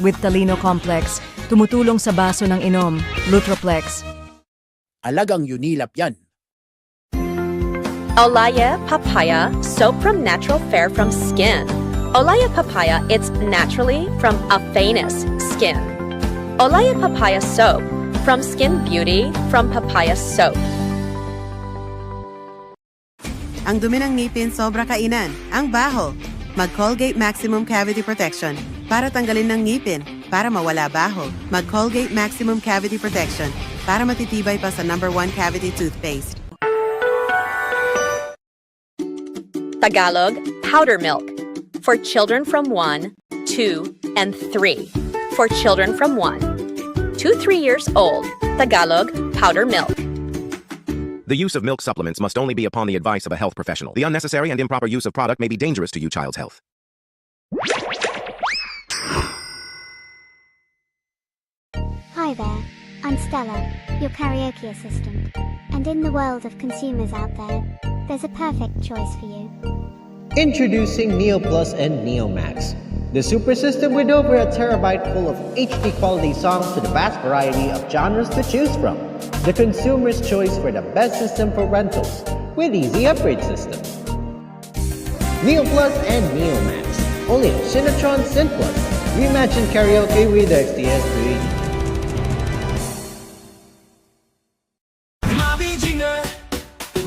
with Talino Complex, tumutulong sa baso ng inom, Lutroplex. Alagang Unilap yan. Olaya Papaya Soap from Natural Fair from Skin. Olaya Papaya, it's naturally from a famous skin. Olaya Papaya Soap from Skin Beauty from Papaya Soap. Ang dumi ng ngipin sobra kainan. Ang baho. Mag-Colgate Maximum Cavity Protection para tanggalin ng ngipin, para mawala baho. Mag-Colgate Maximum Cavity Protection para matitibay pa sa #1 cavity toothpaste. Tagalog Powder Milk. For children from 1, 2, and 3. For children from 1 to 3 years old, Tagalog powder milk. The use of milk supplements must only be upon the advice of a health professional. The unnecessary and improper use of product may be dangerous to your child's health. Hi there, I'm Stella, your karaoke assistant. And in the world of consumers out there, there's a perfect choice for you. Introducing Neo Plus and Neo Max, the super system with over a terabyte full of HD quality songs to the vast variety of genres to choose from. The consumer's choice for the best system for rentals with easy upgrade system. Neo Plus and Neo Max, only on Cinetron Synth Plus. Reimagine karaoke with XDS 380.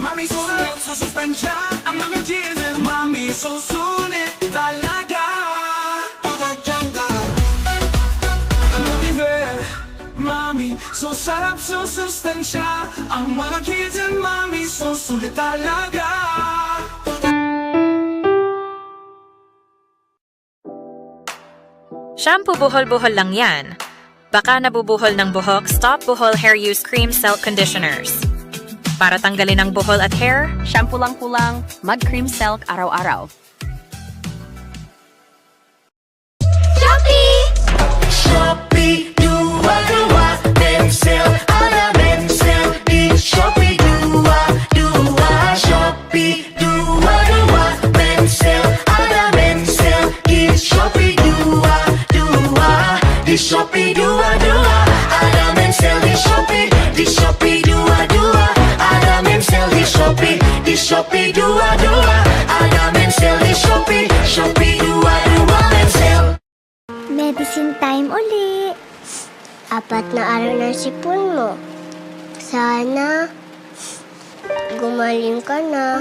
Mami susunod sa sustansya ang mga jeans. Mami susunod talaga. Pagkakanda Motive masusustansya. Ang mga kids and mommy susulit talaga. Shampoo buhol-buhol lang yan. Baka nabubuhol ng buhok, Stop Buhol Hair Use Cream Silk Conditioners. Para tanggalin ang buhol at hair, Shampoo lang kulang, mag-cream silk araw-araw. Shopee, dua-dua, Mencel, ada Mencel di Shopee, dua-dua, Shopee, dua-dua, Mencel, ada Mencel di Shopee, dua-dua, di Shopee, dua-dua, ada Mencel di Shopee, dua-dua, ada Mencel di Shopee, dua-dua, ada Mencel di Shopee, dua-dua, Mencel. Medicine time uli. 4 na araw na sipon mo. Sana gumaling ka na.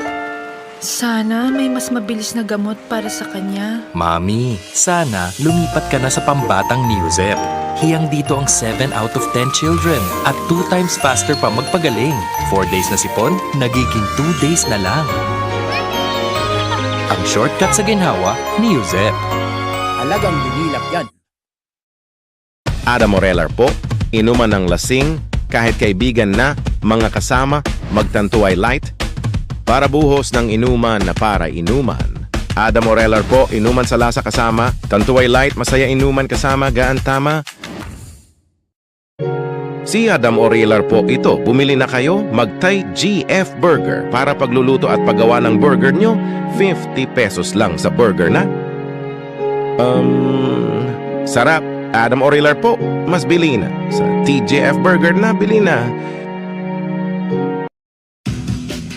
Sana may mas mabilis na gamot para sa kanya. Mami, sana lumipat ka na sa pambatang Neozep. Hiyang dito ang 7 out of 10 children at 2 times faster pa magpagaling. 4 days na sipon, nagiging 2 days na lang. Ang shortcut sa ginhawa, Neozep. Alagang unilap yan. Adam Orelar po, inuman ng lasing, kahit kaibigan na, mga kasama, magtantuay light, para buhos ng inuman na para inuman. Adam Orelar po, inuman sa lasa kasama, tantuay light, masaya inuman kasama, gaan tama. Si Adam Orelar po ito, bumili na kayo, magtay GF Burger para pagluluto at paggawa ng burger nyo, 50 pesos lang sa burger na. Sarap. Adam Orelar po, mas bili na. Sa TGF Burger na, bili na.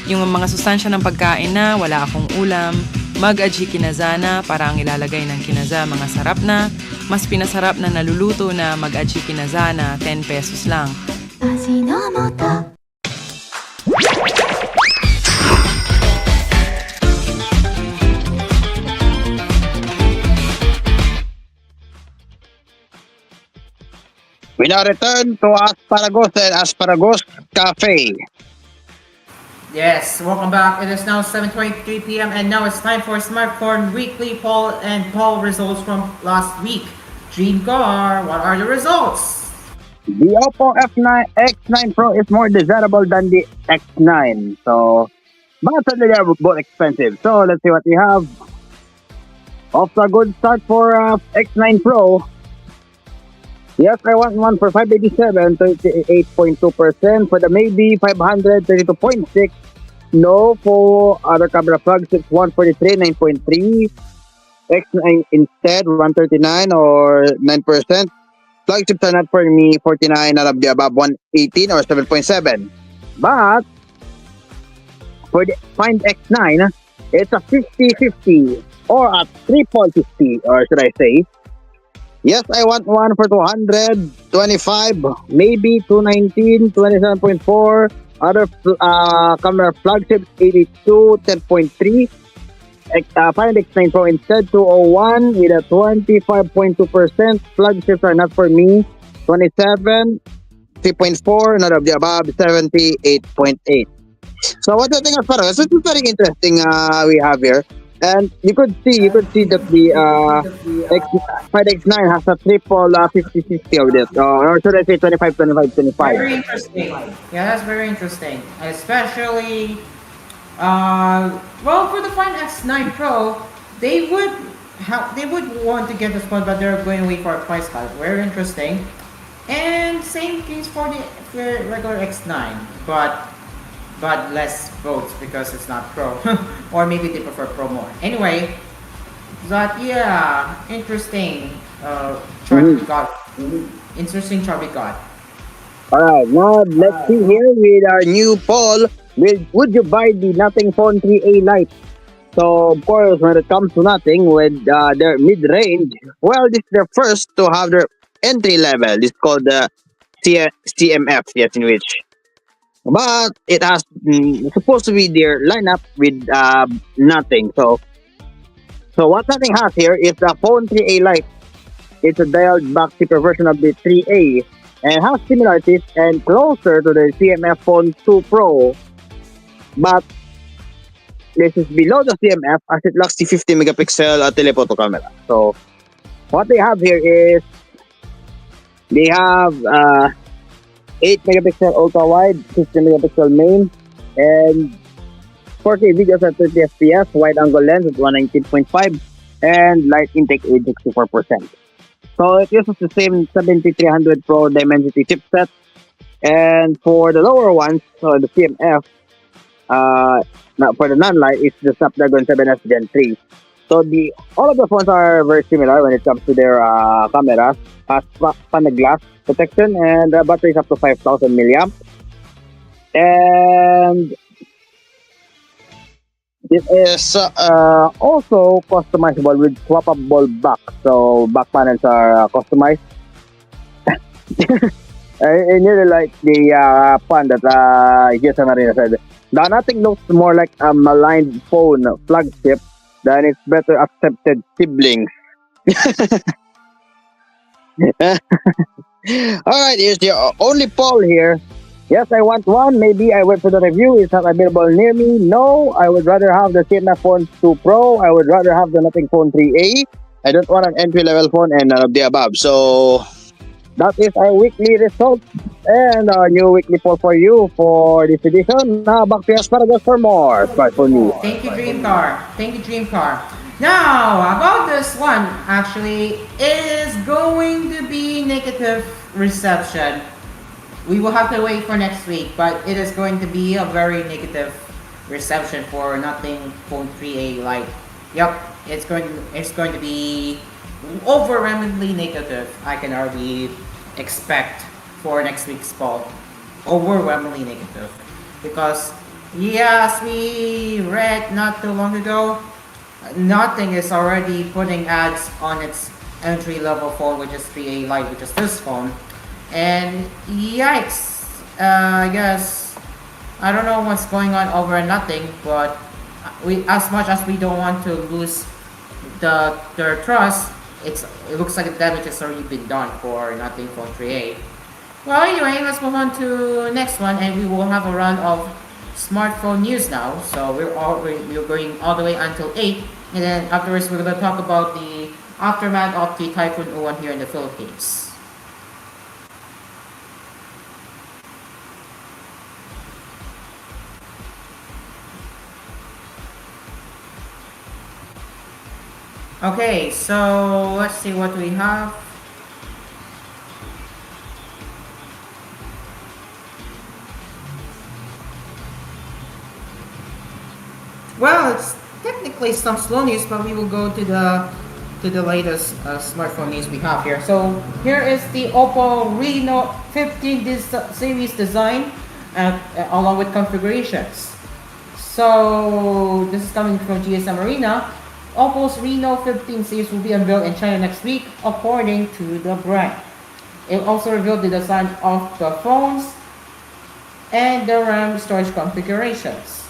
Yung mga sustansya ng pagkain na wala akong ulam, mag-aji kinazana para ang ilalagay ng kinaza mga sarap na, mas pinasarap na naluluto na mag-aji kinazana, 10 pesos lang. Ajinomoto. We now return to Asparagus and Asparagus Cafe. Yes, welcome back. It is now 7:23 p.m. and now it's time for Smartphone Weekly poll and poll results from last week. Dream car, what are the results? The Oppo X9 Pro is more desirable than the X9. So, but they are both expensive. So, let's see what we have. Off to a good start for X9 Pro. Yes, I want one for 587, 38.2%. For the maybe, 500, 32.6%. No for other camera flagships, 143, 9.3%. X9 instead, 139 or 9%. Flagships are not for me, 49 out of the above, 118 or 7.7%. But, for the Find X9, it's a 50-50 or a triple 50, or should I say. Yes, I want one for 225, maybe 219, 27.4. Other camera flagships, 82, 10.3. Find X9 Pro instead, 201 with a 25.2%. Flagships are not for me, 27, 3.4, none of the above, 78.8. So what do you think of Farah? So it's very interesting we have here. And you could see that the Find X9 has a triple 50-50 of this. Or should I say 25-25-25? Very interesting. Yeah, that's very interesting. Especially, well, for the Find X9 Pro, they would want to get this one, but they're going away for a price cut. Very interesting. And same case for the regular X9, but less votes because it's not Pro. Or maybe they prefer Pro more. Anyway, but yeah, interesting chart we got. Interesting chart we got. Alright, now let's see here with our new poll. Would you buy the Nothing Phone 3A Lite? So, of course, when it comes to Nothing with their mid-range, well, this is their first to have their entry level. It's called the CMF, yes, in which. But it has supposed to be their lineup with Nothing. So what Nothing has here is the Phone 3A Lite. It's a dialed back cheaper version of the 3A. and has similarities and closer to the CMF Phone 2 Pro, but this is below the CMF as it lacks the 50 megapixel telephoto camera. So what they have here is they have 8 megapixel ultra wide, 50 megapixel main, and 4K videos at 30 FPS, wide angle lens at 119.5, and light intake age 64%. So it uses the same 7300 Pro Dimensity chipset, and for the lower ones, so the CMF, for the non-light, it's the Snapdragon 7S Gen 3. So all of the phones are very similar when it comes to their cameras, pan glass protection, and the battery is up to 5000 milliamp. And it is also customizable with swappable back. So back panels are customized. I really like the fun that Jason Marina said. The nothing looks more like a maligned phone flagship than its better accepted siblings. Alright, here's the only poll here. Yes, I want one. Maybe I went to the review. It's not available near me. No, I would rather have the CMF Phone 2 Pro. I would rather have the Nothing Phone 3A. I don't want an entry-level phone and none of the above. So that is our weekly result and our new weekly poll for you for this edition. Now back to Asparagus for more smartphone news. Thank you, Dream Car. Thank you, Dream Car. Now, about this one, actually, it is going to be negative reception. We will have to wait for next week, but it is going to be a very negative reception for Nothing Phone 3A Lite. Yep, it's going to be overwhelmingly negative. I can already expect for next week's poll. Overwhelmingly negative, because as we read not too long ago, Nothing is already putting ads on its entry-level phone, which is 3A Lite, which is this phone. And yikes, I guess, I don't know what's going on over Nothing, but as much as we don't want to lose their trust, it looks like the damage has already been done for Nothing Phone 3A. Well, anyway, let's move on to next one, and we will have a round of smartphone news now. So we're going all the way until 8, and then afterwards we're going to talk about the aftermath of the Typhoon Uwan here in the Philippines. Okay, so let's see what we have. Well, it's technically some slow news, but we will go to the latest smartphone news we have here. So here is the Oppo Reno 15 series design, along with configurations. So this is coming from GSM Arena. Oppo's Reno 15 series will be unveiled in China next week, according to the brand. It also revealed the design of the phones and the RAM storage configurations.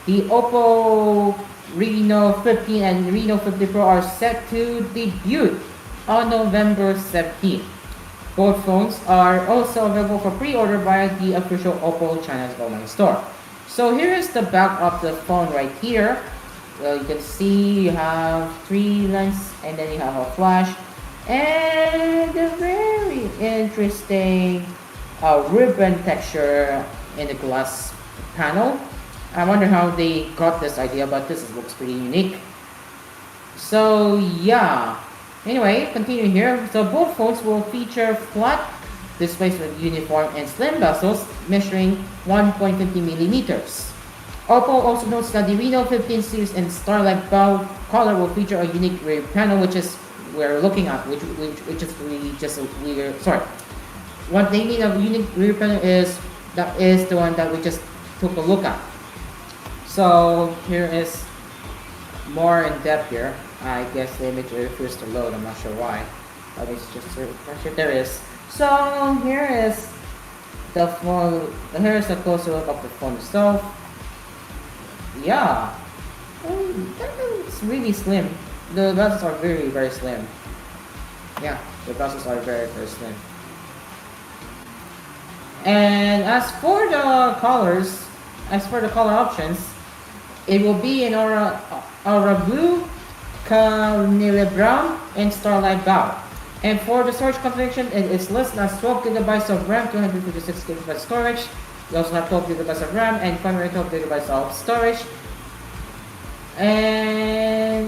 The Oppo Reno 15 and Reno 50 Pro are set to debut on November 17th. Both phones are also available for pre-order via the official Oppo China's online store. So here is the back of the phone right here. You can see you have 3 lens, and then you have a flash, and a very interesting ribbon texture in the glass panel. I wonder how they got this idea, but this looks pretty unique. So yeah, anyway, continuing here. So both phones will feature flat displays with uniform and slim bezels measuring 1.50 millimeters. Oppo also notes that the Reno 15 series in Starlight Bow color will feature a unique rear panel, which is we're looking at, which is really just a weird. Sorry, what they mean of unique rear panel is that is the one that we just took a look at. So here is more in depth here. I guess the image refused to load. I'm not sure why. Let me just refresh it. There it is. So here is the phone. Here is a closer look of the phone itself. Yeah, it's really slim. The bezels are very, very slim. Yeah, the bezels are very, very slim. And as for the color options, it will be in aura blue, Canela brown, and starlight bow. And for the storage configuration, it is listed as 12 gigabytes of RAM, 256 gigabytes storage. You also have 12 gigabytes of RAM and 512 gigabytes of storage. And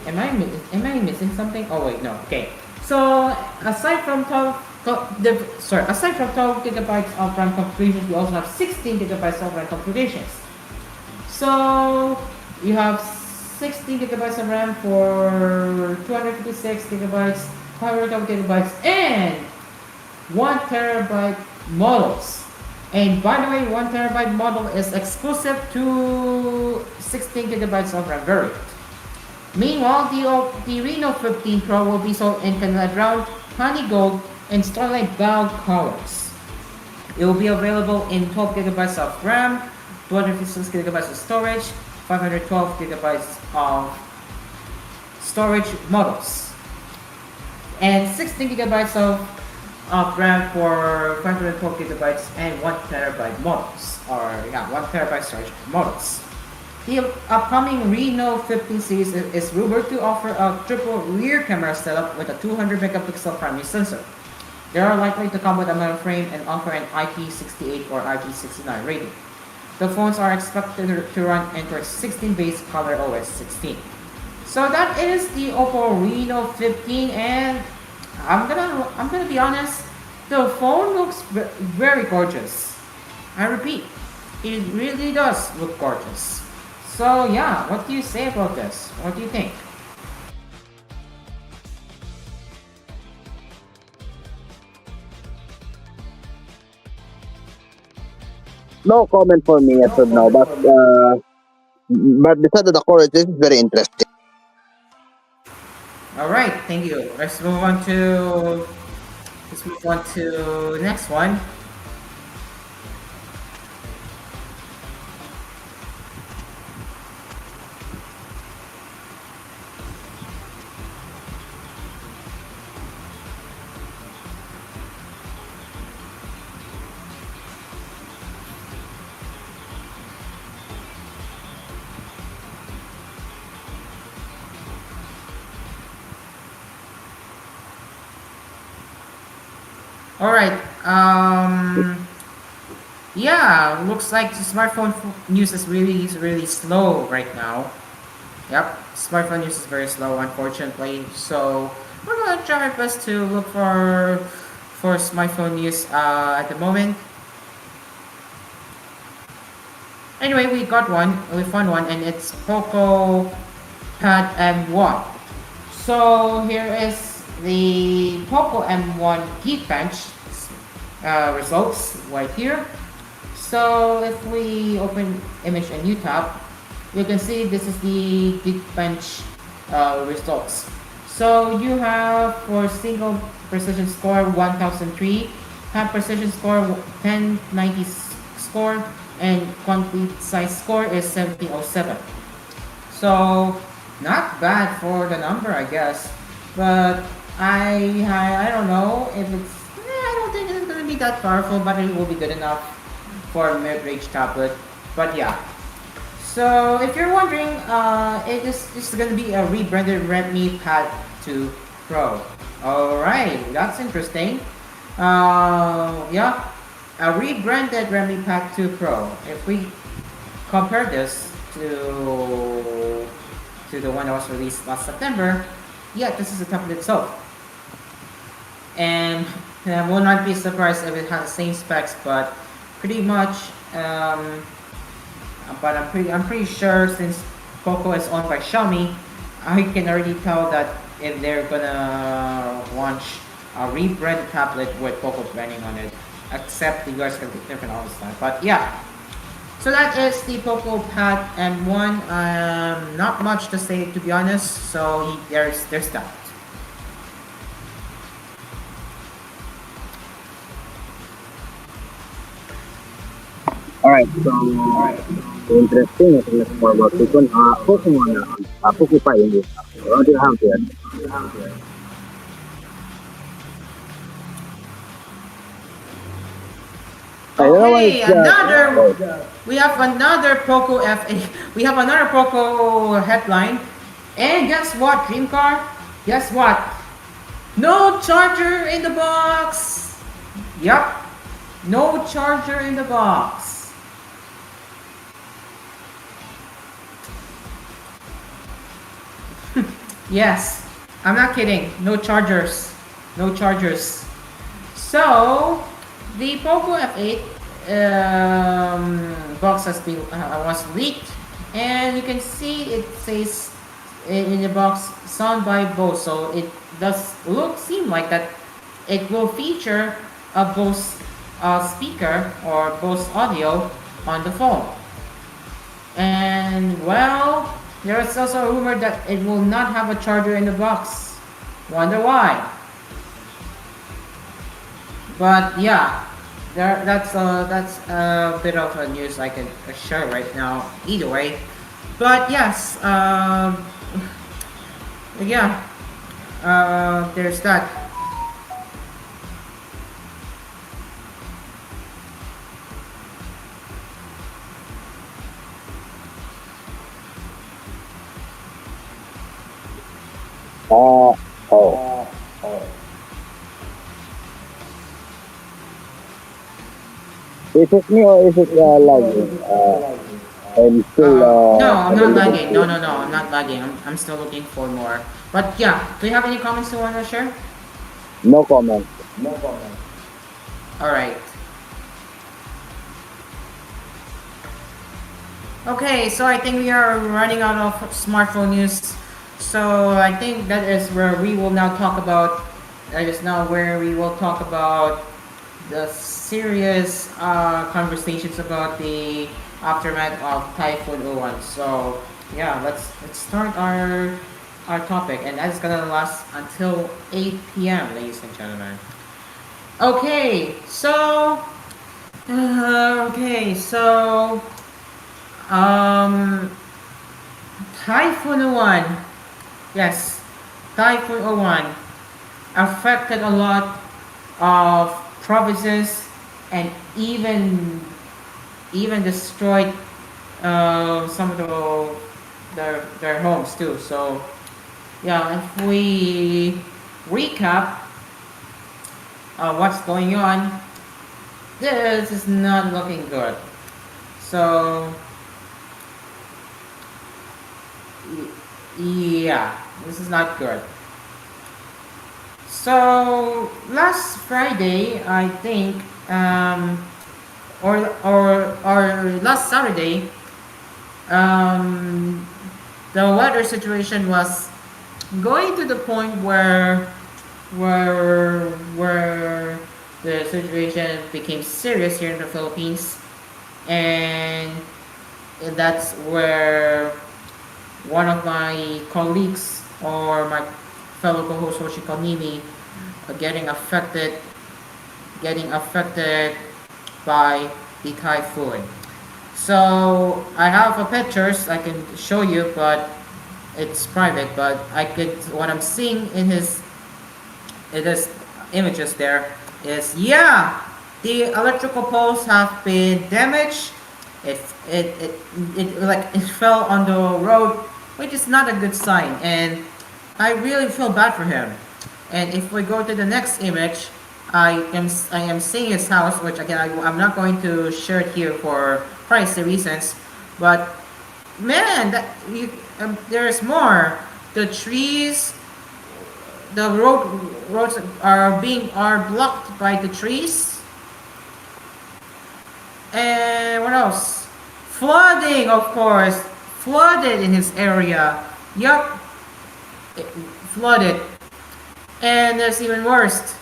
am I missing something? Oh wait, no. Okay. So aside from 12 gigabytes of RAM configurations, we also have 16 gigabytes of RAM configurations. So you have 16 gigabytes of RAM for 256 gigabytes, 512 gigabytes, and 1 terabyte models. And by the way, 1 terabyte model is exclusive to 16 gigabytes of RAM variant. Meanwhile, the Reno 15 Pro will be sold in Canela Brown, Honey Gold, and Starlight Bow colors. It will be available in 12 gigabytes of RAM, 256 gigabytes of storage, 512 gigabytes of storage models, and 16 gigabytes of RAM for 512 gigabytes and 1 terabyte models, 1 terabyte storage models. The upcoming Reno 15 series is rumored to offer a triple rear camera setup with a 200 megapixel primary sensor. They are likely to come with a metal frame and offer an IP68 or IP69 rating. The phones are expected to run Android 16 based Color OS 16. So that is the Oppo Reno 15, and I'm gonna be honest, the phone looks very gorgeous. I repeat, it really does look gorgeous. So yeah, what do you say about this? What do you think? No comment for me as of now, but besides the core, this is very interesting. All right, thank you. Let's move on to the next one. All right. Yeah, looks like the smartphone news is really slow right now. Yep, smartphone news is very slow, unfortunately. So we're gonna try our best to look for smartphone news at the moment. Anyway, we found one, and it's Poco Pad M1. So here is the Poco M1 Geekbench results right here. So if we open image and new tab, you can see this is the Geekbench results. So you have for single precision score 1003, half precision score 1090 score, and complete size score is 1707. So not bad for the number, I guess, but I don't know if it's I don't think it's gonna be that powerful, but it will be good enough for a mid-range tablet. But yeah. So if you're wondering, this is gonna be a rebranded Redmi Pad 2 Pro. Alright, that's interesting. Yeah, a rebranded Redmi Pad 2 Pro. If we compare this to the one that was released last September, yeah, this is the tablet itself. And I will not be surprised if it has the same specs, but pretty much. But I'm pretty sure, since Poco is owned by Xiaomi, I can already tell that if they're gonna launch a rebranded tablet with Poco branding on it, except the guys can be different all this time. But yeah, so that is the Poco Pad M1. Not much to say, to be honest. So there's that. Alright, so interesting. Let's more about this one. Pokemon, Pokepie in this. What do you have here? I don't know why Okay, it's we have another Poco FA. We have another Poco headline. And guess what, Dream Car? Guess what? No charger in the box. Yup. No charger in the box. Yes. I'm not kidding. No chargers. No chargers. So, the Poco F8 box has been was leaked, and you can see it says in the box "Sound by Bose." So it does seem like that it will feature a Bose speaker or Bose audio on the phone. And well, there is also a rumor that it will not have a charger in the box. Wonder why? But yeah, that's a bit of a news I can share right now. Either way, but yes, yeah, there's that. Is it me or is it lagging? I'm still. No, I'm not lagging. No, I'm not lagging. I'm still looking for more. But yeah, do you have any comments you want to share? No comment. All right. Okay, so I think we are running out of smartphone news. So I think that is where we will now talk about. That is now where we will talk about the serious conversations about the aftermath of Typhoon Uwan. So yeah, let's start our topic, and that's gonna last until 8 p.m. ladies and gentlemen. Okay, so Typhoon Uwan. Yes, Typhoon Uwan affected a lot of provinces and even destroyed some of their homes too. So yeah, if we recap what's going on, this is not looking good. So yeah, this is not good. So last Friday, I think, or last Saturday, the weather situation was going to the point where the situation became serious here in the Philippines, and that's where one of my colleagues or my fellow co-host Hoshiko Mimi getting affected by the typhoon. So I have pictures I can show you, but it's private. But what I'm seeing in his images there is, yeah, the electrical poles have been damaged. It fell on the road, which is not a good sign, and I really feel bad for him. And if we go to the next image, I am seeing his house, which again I'm not going to share it here for privacy reasons. But man, there's more. The trees, the roads are blocked by the trees. And what else? Flooding, of course. Flooded in his area. Yup. Flooded. And there's even worse.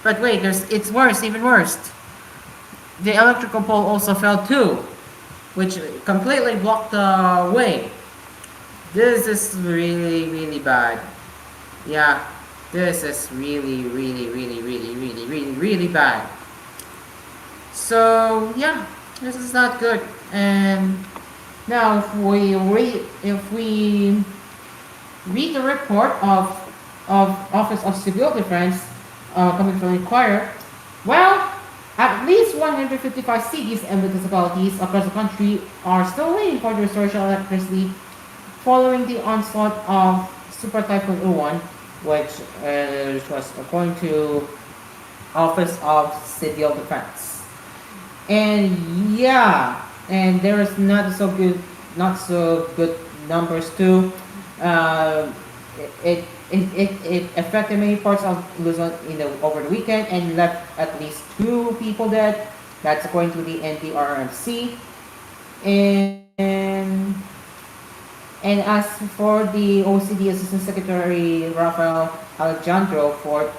But wait, it's worse, even worse. The electrical pole also fell too, which completely blocked the way. This is really, really bad. Yeah, this is really, really, really, really, really, really, really bad. So yeah, this is not good. And now if we read the report of Office of Civil Defense coming from Inquirer, well, At least 155 cities and municipalities across the country are still waiting for the restoration of electricity following the onslaught of Super Typhoon Uwan, which was according to Office of Civil Defense. And yeah, and there is not so good numbers too. Uh, it affected many parts of Luzon over the weekend and left at least 2 people dead. That's according to the NDRMC. And and as for the OCD Assistant Secretary Rafael Alejandro Fort,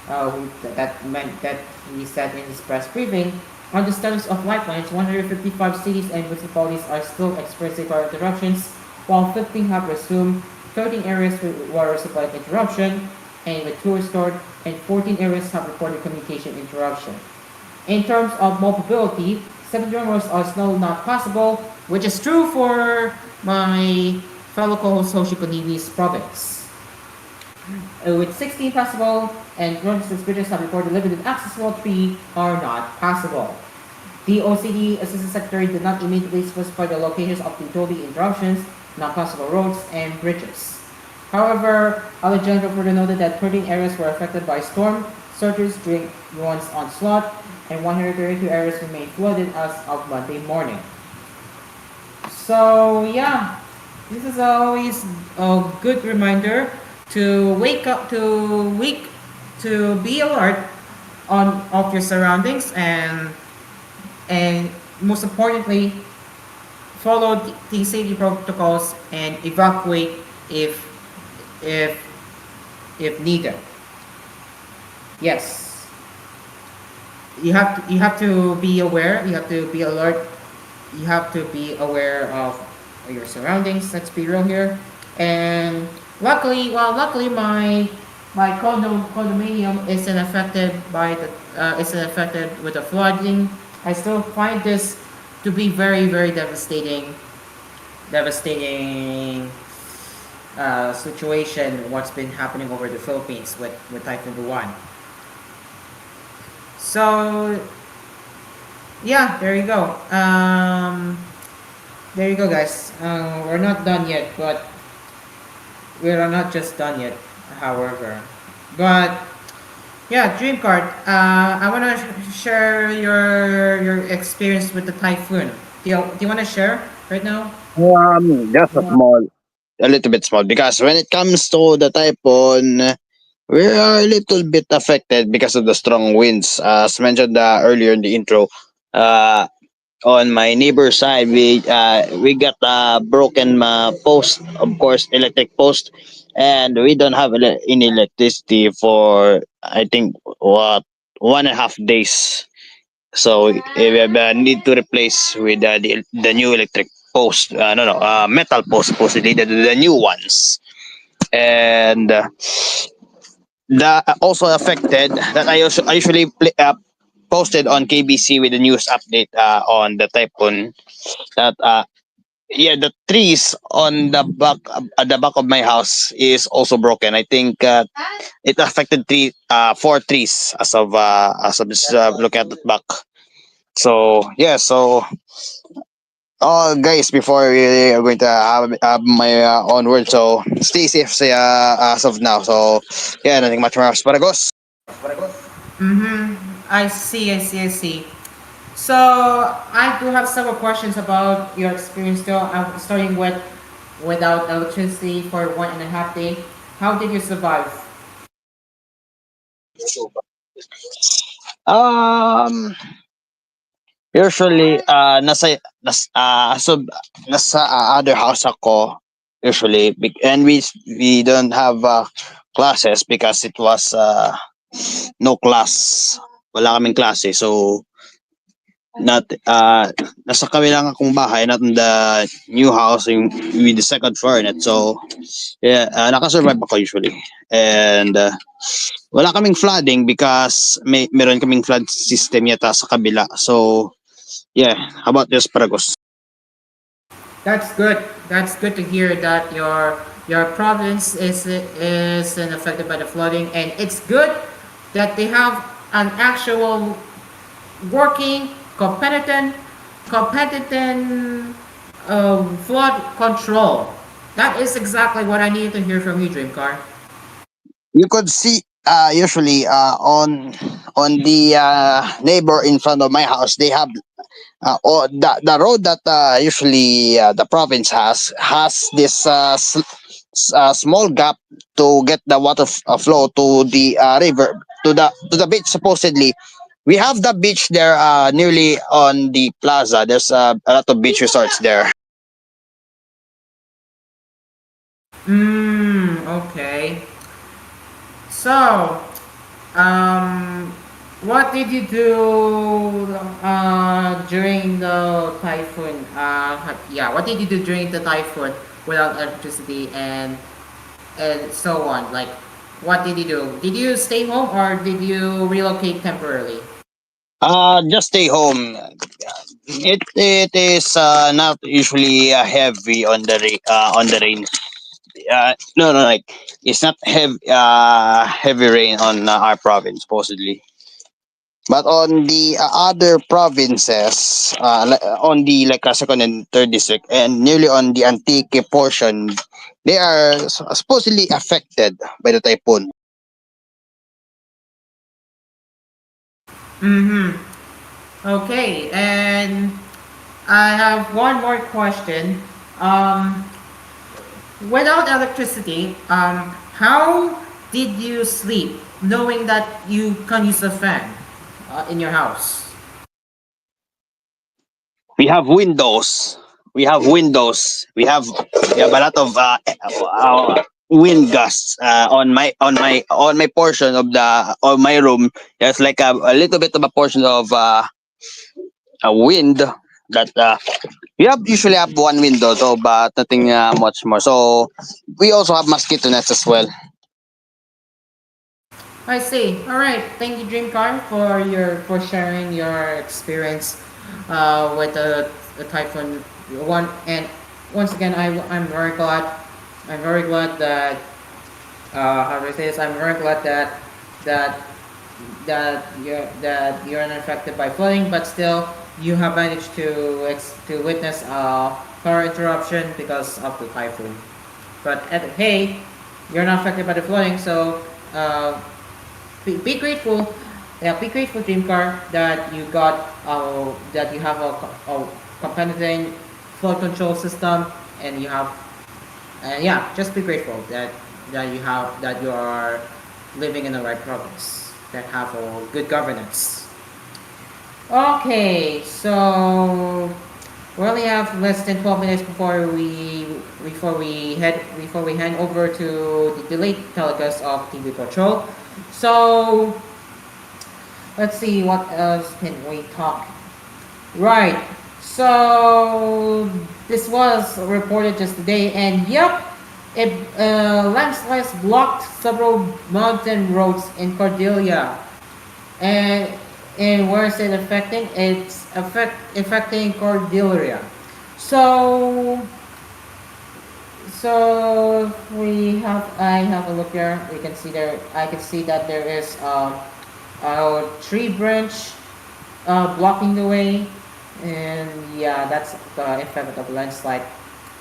that meant that he said in his press briefing, on the status of lifelines, 155 cities and municipalities are still experiencing power interruptions, while 15 have resumed, 13 areas with water supply interruption and with 2 restored, and 14 areas have reported communication interruption. In terms of mobility, 71 roads are still not possible, which is true for my fellow co-host Hoshi Konini's province. With 16 possible and roads and bridges have reported limited access, while 3 are not possible. The OCD Assistant Secretary did not immediately specify the locations of the totally interruptions, not possible roads, and bridges. However, Alejandro further noted that 13 areas were affected by storm surges during Yuan's onslaught, and 132 areas remain flooded as of Monday morning. So yeah, this is always a good reminder to to be alert on of your surroundings, and most importantly, follow the safety protocols and evacuate if if if needed. Yes, you have to be aware. You have to be alert. You have to be aware of your surroundings. Let's be real here. And luckily, my condominium isn't affected by isn't affected with the flooding. I still find this to be very devastating situation. What's been happening over the Philippines with Typhoon Uwan. So yeah, there you go. There you go, guys. We're not done yet, but we are not just done yet. However, but yeah, Dream Card. I want to share your experience with the typhoon. Do you want to share right now? Just a little bit small, because when it comes to the typhoon, we are a little bit affected because of the strong winds. As mentioned earlier in the intro, uh, on my neighbor's side, we got a broken post, of course, electric post, and we don't have any electricity for, I think, what, 1.5 days. So we have, need to replace with the new electric post. No, no, metal post, supposedly the new ones, and that also affected that I usually posted on KBC with the news update on the typhoon, that yeah, the trees on the back of my house is also broken. I think it affected 4 trees as of this look at the back. So yeah, so guys, before we are going to have my own word, so stay safe as of now. So yeah, nothing much more. Sparagos. Mm-hmm. I see. So I do have several questions about your experience though. I'm starting with without electricity for 1.5 day. How did you survive? Um, Usually, so nasa other house ako usually, and we don't have classes because it was no class. Wala kaming klase, so not nasa kabilang akong bahay, not in the new house with the second floor net. So yeah, nakasurvive ako usually, and wala kaming flooding because meron kaming flood system yata sa kabila. So yeah, how about this, Paragos? That's good. That's good to hear that your province isn't affected by the flooding, and it's good that they have an actual working, competent flood control. That is exactly what I needed to hear from you, Dreamcar. You could see usually on the neighbor in front of my house, they have the road that usually the province has this small gap to get the water flow to the river, to the beach. Supposedly we have the beach there nearly on the plaza. There's a lot of beach resorts there. Okay. So, um, what did you do during the typhoon? Yeah, what did you do during the typhoon without electricity and so on? Like, what did you do? Did you stay home or did you relocate temporarily? Just stay home. It is not usually heavy on the rain. No, no, like it's not heavy rain on our province supposedly, but on the other provinces, on the like second and third district, and nearly on the Antique portion, they are supposedly affected by the typhoon. Mm-hmm. Okay, and I have one more question. Um, Without electricity, how did you sleep knowing that you can use a fan in your house? We have windows. We have windows. We have a lot of wind gusts on my portion of the on my room. There's like a little bit of a portion of a wind that we have usually have one window, so but nothing much more. So we also have mosquito nets as well. I see. All right. Thank you, Dreamcar, for sharing your experience with the typhoon one. And once again, I'm very glad. I'm very glad that how do I say this? I'm very glad that that you're not affected by flooding, but still you have managed to witness power interruption because of the typhoon. But hey, you're not affected by the flooding, so be grateful. Yeah, be grateful, Dreamcar, that you got that you have a competent flood control system, and you have yeah, just be grateful that you are living in the right province that have a good governance. Okay, so we only have less than 12 minutes before we hand over to the delayed telecast of TV Patrol. So let's see what else can we talk. Right. So this was reported just today, and yep, it landslides blocked several mountain roads in Cordelia, and where is it affecting? It's affecting Cordelia. So I have a look here. We can see there. I can see that there is a tree branch blocking the way, and yeah, that's the effect of the landslide.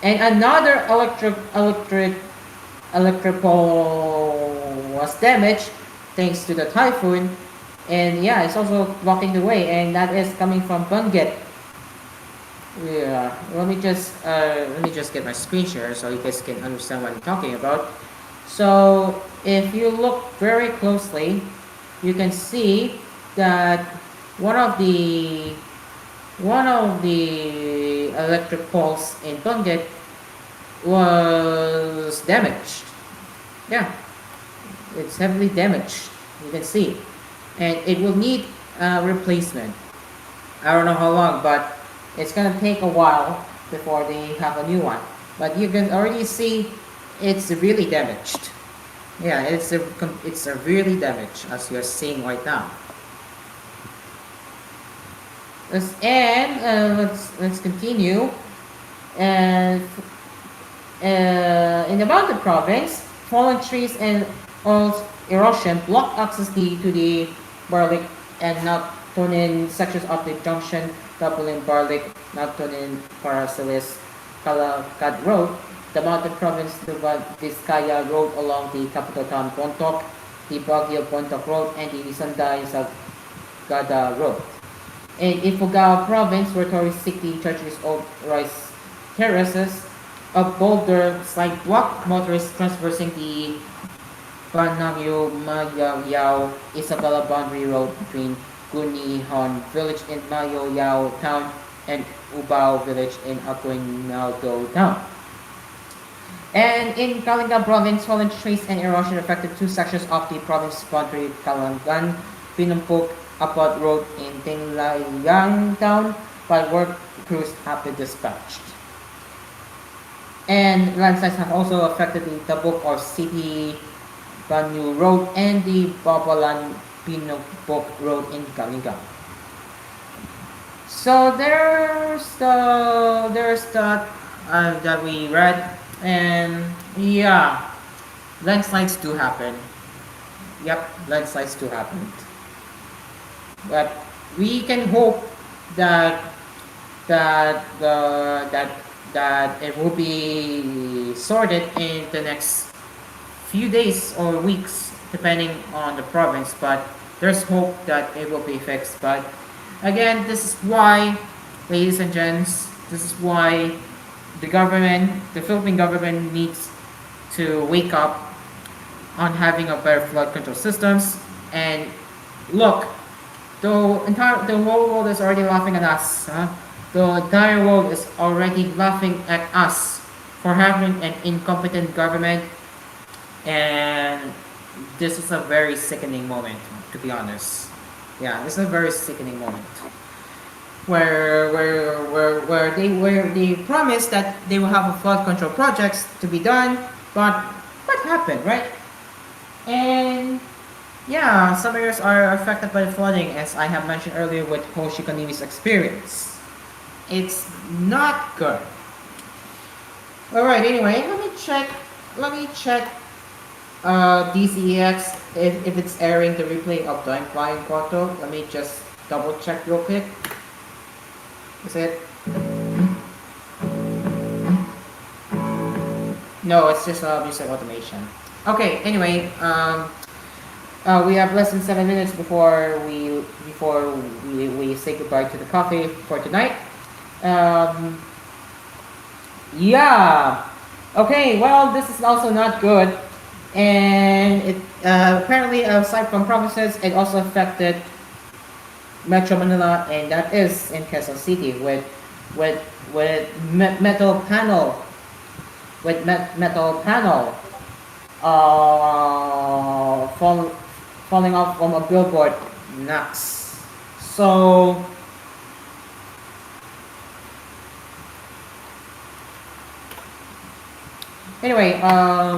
And another electric pole was damaged thanks to the typhoon, and yeah, it's also blocking the way, and that is coming from Benguet. Yeah, let me just get my screen share so you guys can understand what I'm talking about. So if you look very closely, you can see that one of the electric poles in Benguet was damaged. Yeah, it's heavily damaged. You can see, and it will need replacement. I don't know how long, but it's gonna take a while before they have a new one. But you can already see it's really damaged. Yeah, it's severely damaged as you're seeing right now. Let's continue. And in the mountain province, fallen trees and erosion block access to the Barlick and not Tonin sections of the junction, Tapulin Barlik, Nagtonin Paracelis, Calacad Road, the Mountain Province Nueva Vizcaya Road along the capital town Bontoc, the Baguio Bontoc Road, and the Sanday Sagada Road. In Ifugao Province, where tourists seek the treacherous old rice terraces, a boulder sidewalk, motorists traversing the Panangyo Mayao Isabela Boundary Road between Gunihon Village in Mayoyao Town and Ubao Village in Aguinaldo Town. And in Kalinga Province, fallen trees and erosion affected two sections of the province boundary, Kalangan, Pinumpok, Apot Road in Tinglayang Town, but work crews have been dispatched. And landslides have also affected the Tabuk or City Banyu Road and the Babalan Pinumpok Road in Kalinga. So there's the that we read, and yeah, landslides do happen. Yep, landslides do happen. But we can hope that it will be sorted in the next few days or weeks, depending on the province. But there's hope that it will be fixed. But again, this is why, ladies and gents, this is why the Philippine government needs to wake up on having a better flood control systems. And look, the whole world is already laughing at us. The entire world is already laughing at us for having an incompetent government, and this is a very sickening moment, to be honest. Yeah, this is a very sickening moment where they promised that they will have a flood control projects to be done, but what happened, right? And yeah, some areas are affected by the flooding, as I have mentioned earlier with Hoshikanimi's experience. It's not good. Alright, anyway, let me check DCEX if it's airing the replay of Dying Flying Quarto. Let me just double check real quick. Is it? No, it's just music automation. Okay, anyway, we have less than 7 minutes before we say goodbye to the coffee for tonight. Yeah. Okay. Well, this is also not good, and it apparently, aside from provinces, it also affected Metro Manila, and that is in Quezon City with metal panel falling off from a billboard. Knocks. So anyway,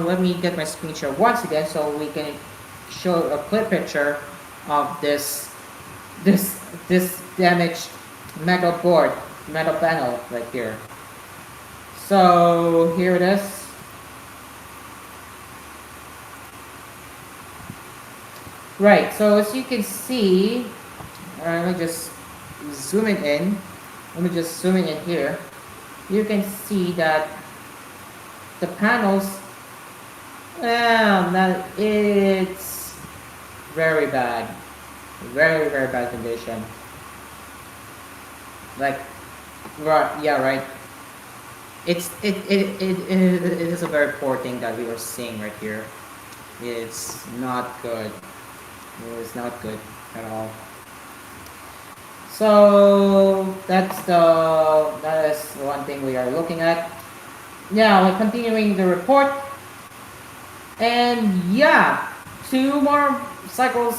let me get my screen share once again so we can show a clear picture of this damaged metal panel right here. So here it is. Right, so as you can see, let me just zoom it in. Let me just zoom it in here. You can see that the panels, it's very bad, very bad condition. Like, right, yeah, right. It is a very poor thing that we were seeing right here. It's not good. It's not good at all. So that is one thing we are looking at. Now we're continuing the report, and yeah, two motorcycle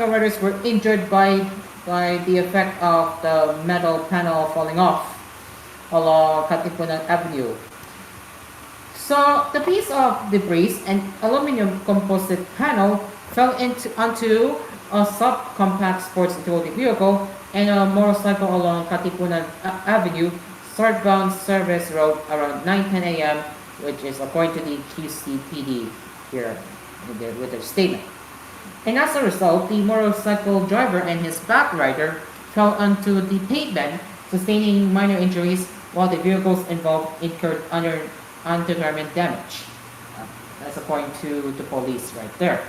riders were injured by the effect of the metal panel falling off along Katipunan Avenue. So the piece of debris, an aluminum composite panel, fell onto a subcompact sports utility vehicle and a motorcycle along Katipunan Avenue, southbound service road around 9:10 a.m., which is according to the QCPD here with their statement. And as a result, the motorcycle driver and his backrider fell onto the pavement, sustaining minor injuries, while the vehicles involved incurred undetermined damage. That's according to the police right there.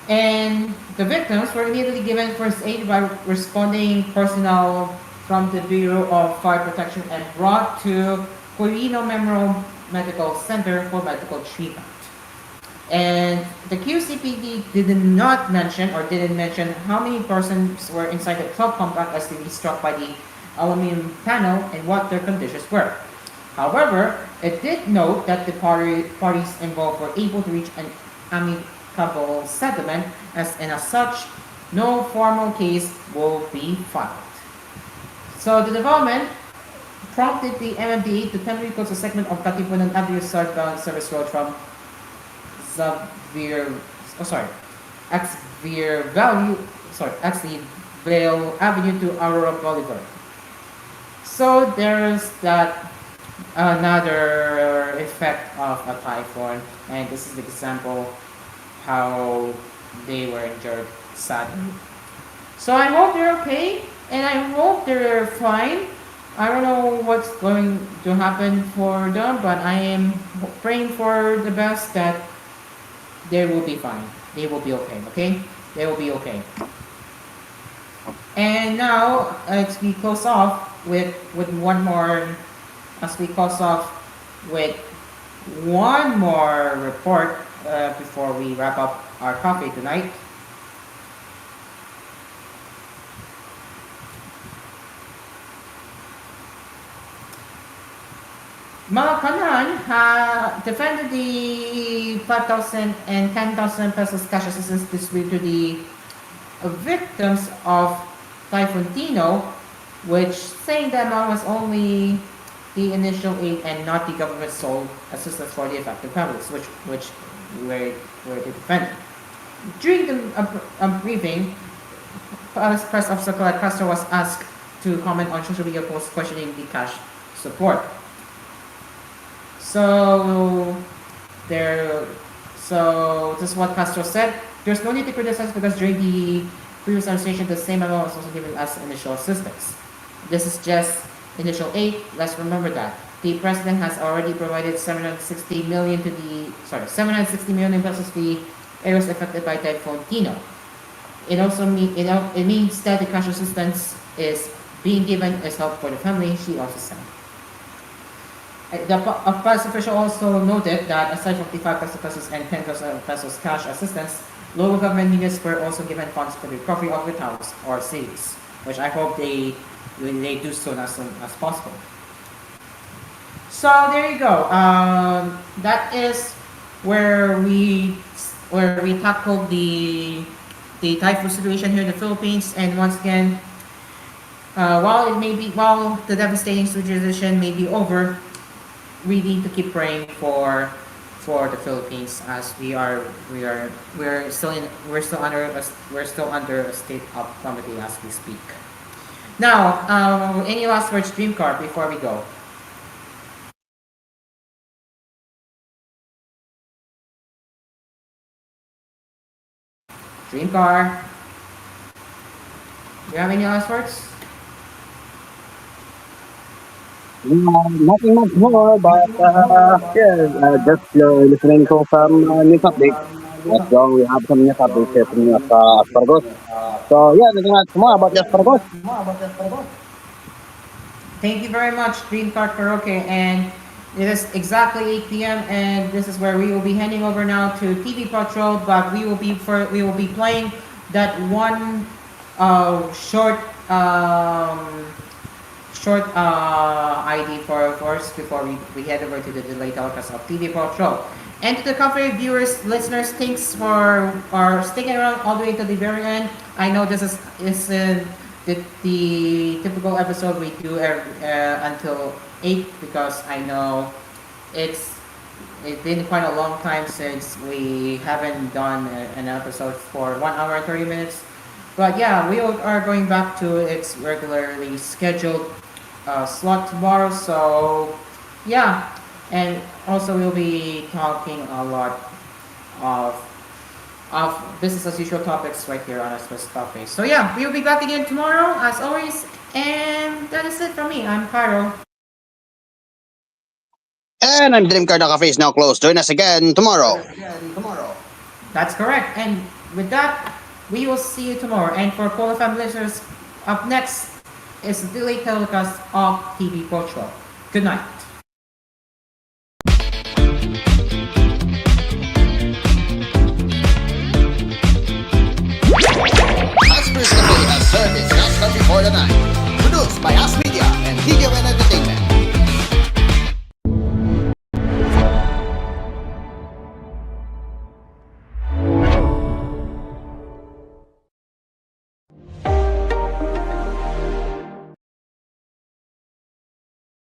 And the victims were immediately given first aid by responding personnel from the Bureau of Fire Protection and brought to Quirino Memorial Medical Center for medical treatment. And the QCPD didn't mention how many persons were inside the club compound as they were struck by the aluminum panel and what their conditions were. However, it did note that the parties involved were able to reach an amicable settlement, and as such, no formal case will be filed. So the development prompted the MMDA to temporarily close a segment of Katipunan Avenue southbound service road from Axley Vale Avenue to Aurora Boulevard. So there's that another effect of a typhoon, and this is the example how they were injured sadly. So I hope they're okay, and I hope they're fine. I don't know what's going to happen for them, but I am praying for the best that they will be fine. They will be okay, okay? They will be okay. And now, as we close off with one more report before we wrap up our coffee tonight. Malacañang defended the 5,000 and 10,000 pesos cash assistance distributed to the victims of Typhoon Tino, which saying the amount was only the initial aid and not the government sole assistance for the affected families, which were they defended. During the briefing, Press Officer Colette Castro was asked to comment on social media posts questioning the cash support. So this is what Castro said. There's no need to criticize because during the previous administration, the same amount was also given as initial assistance. This is just initial aid. Let's remember that the president has already provided 760 million pesos to the areas affected by Typhoon Tino. It means that the cash assistance is being given as help for the family. She also said. The press official also noted that aside from the 5,000 pesos and 10,000 pesos cash assistance, local government units were also given funds for the recovery of the towns or cities, which I hope they do so as soon as possible. So there you go. That is where we tackled the typhoon situation here in the Philippines. And once again, while the devastating situation may be over, we need to keep praying for the Philippines as we're still under a state of calamity as we speak. Now, any last words, Dreamcar, before we go? Dreamcar, do you have any last words? Nothing much more, but just listening to some news updates. As long we have some news updates here from Aspargos. So yeah, nothing much more about the Aspargos. Thank you very much, Dream Card Karaoke, and it is exactly 8 p.m. and this is where we will be handing over now to TV Patrol, but we will be playing that one short ID for us before we head over to the delayed telecast of TV Patrol. And to the company viewers, listeners, thanks for sticking around all the way to the very end. I know this is the typical episode we do until 8 because I know it's been quite a long time since we haven't done an episode for 1 hour and 30 minutes. But yeah, we are going back to its regularly scheduled slot tomorrow. So yeah, And also we'll be talking a lot of business as usual topics right here on Swiss Topics. So yeah, we'll be back again tomorrow as always. And that is it from me. I'm Carol. And I'm Dream Card Cafe is now closed. Join us again tomorrow. That's correct. And with that, we will see you tomorrow. And for Cola Fam listeners, up next is the delayed telecast of TV Cultural. Good night. Asphere Cafe has served its national before the night. Produced by AspMedia and TGON Entertainment.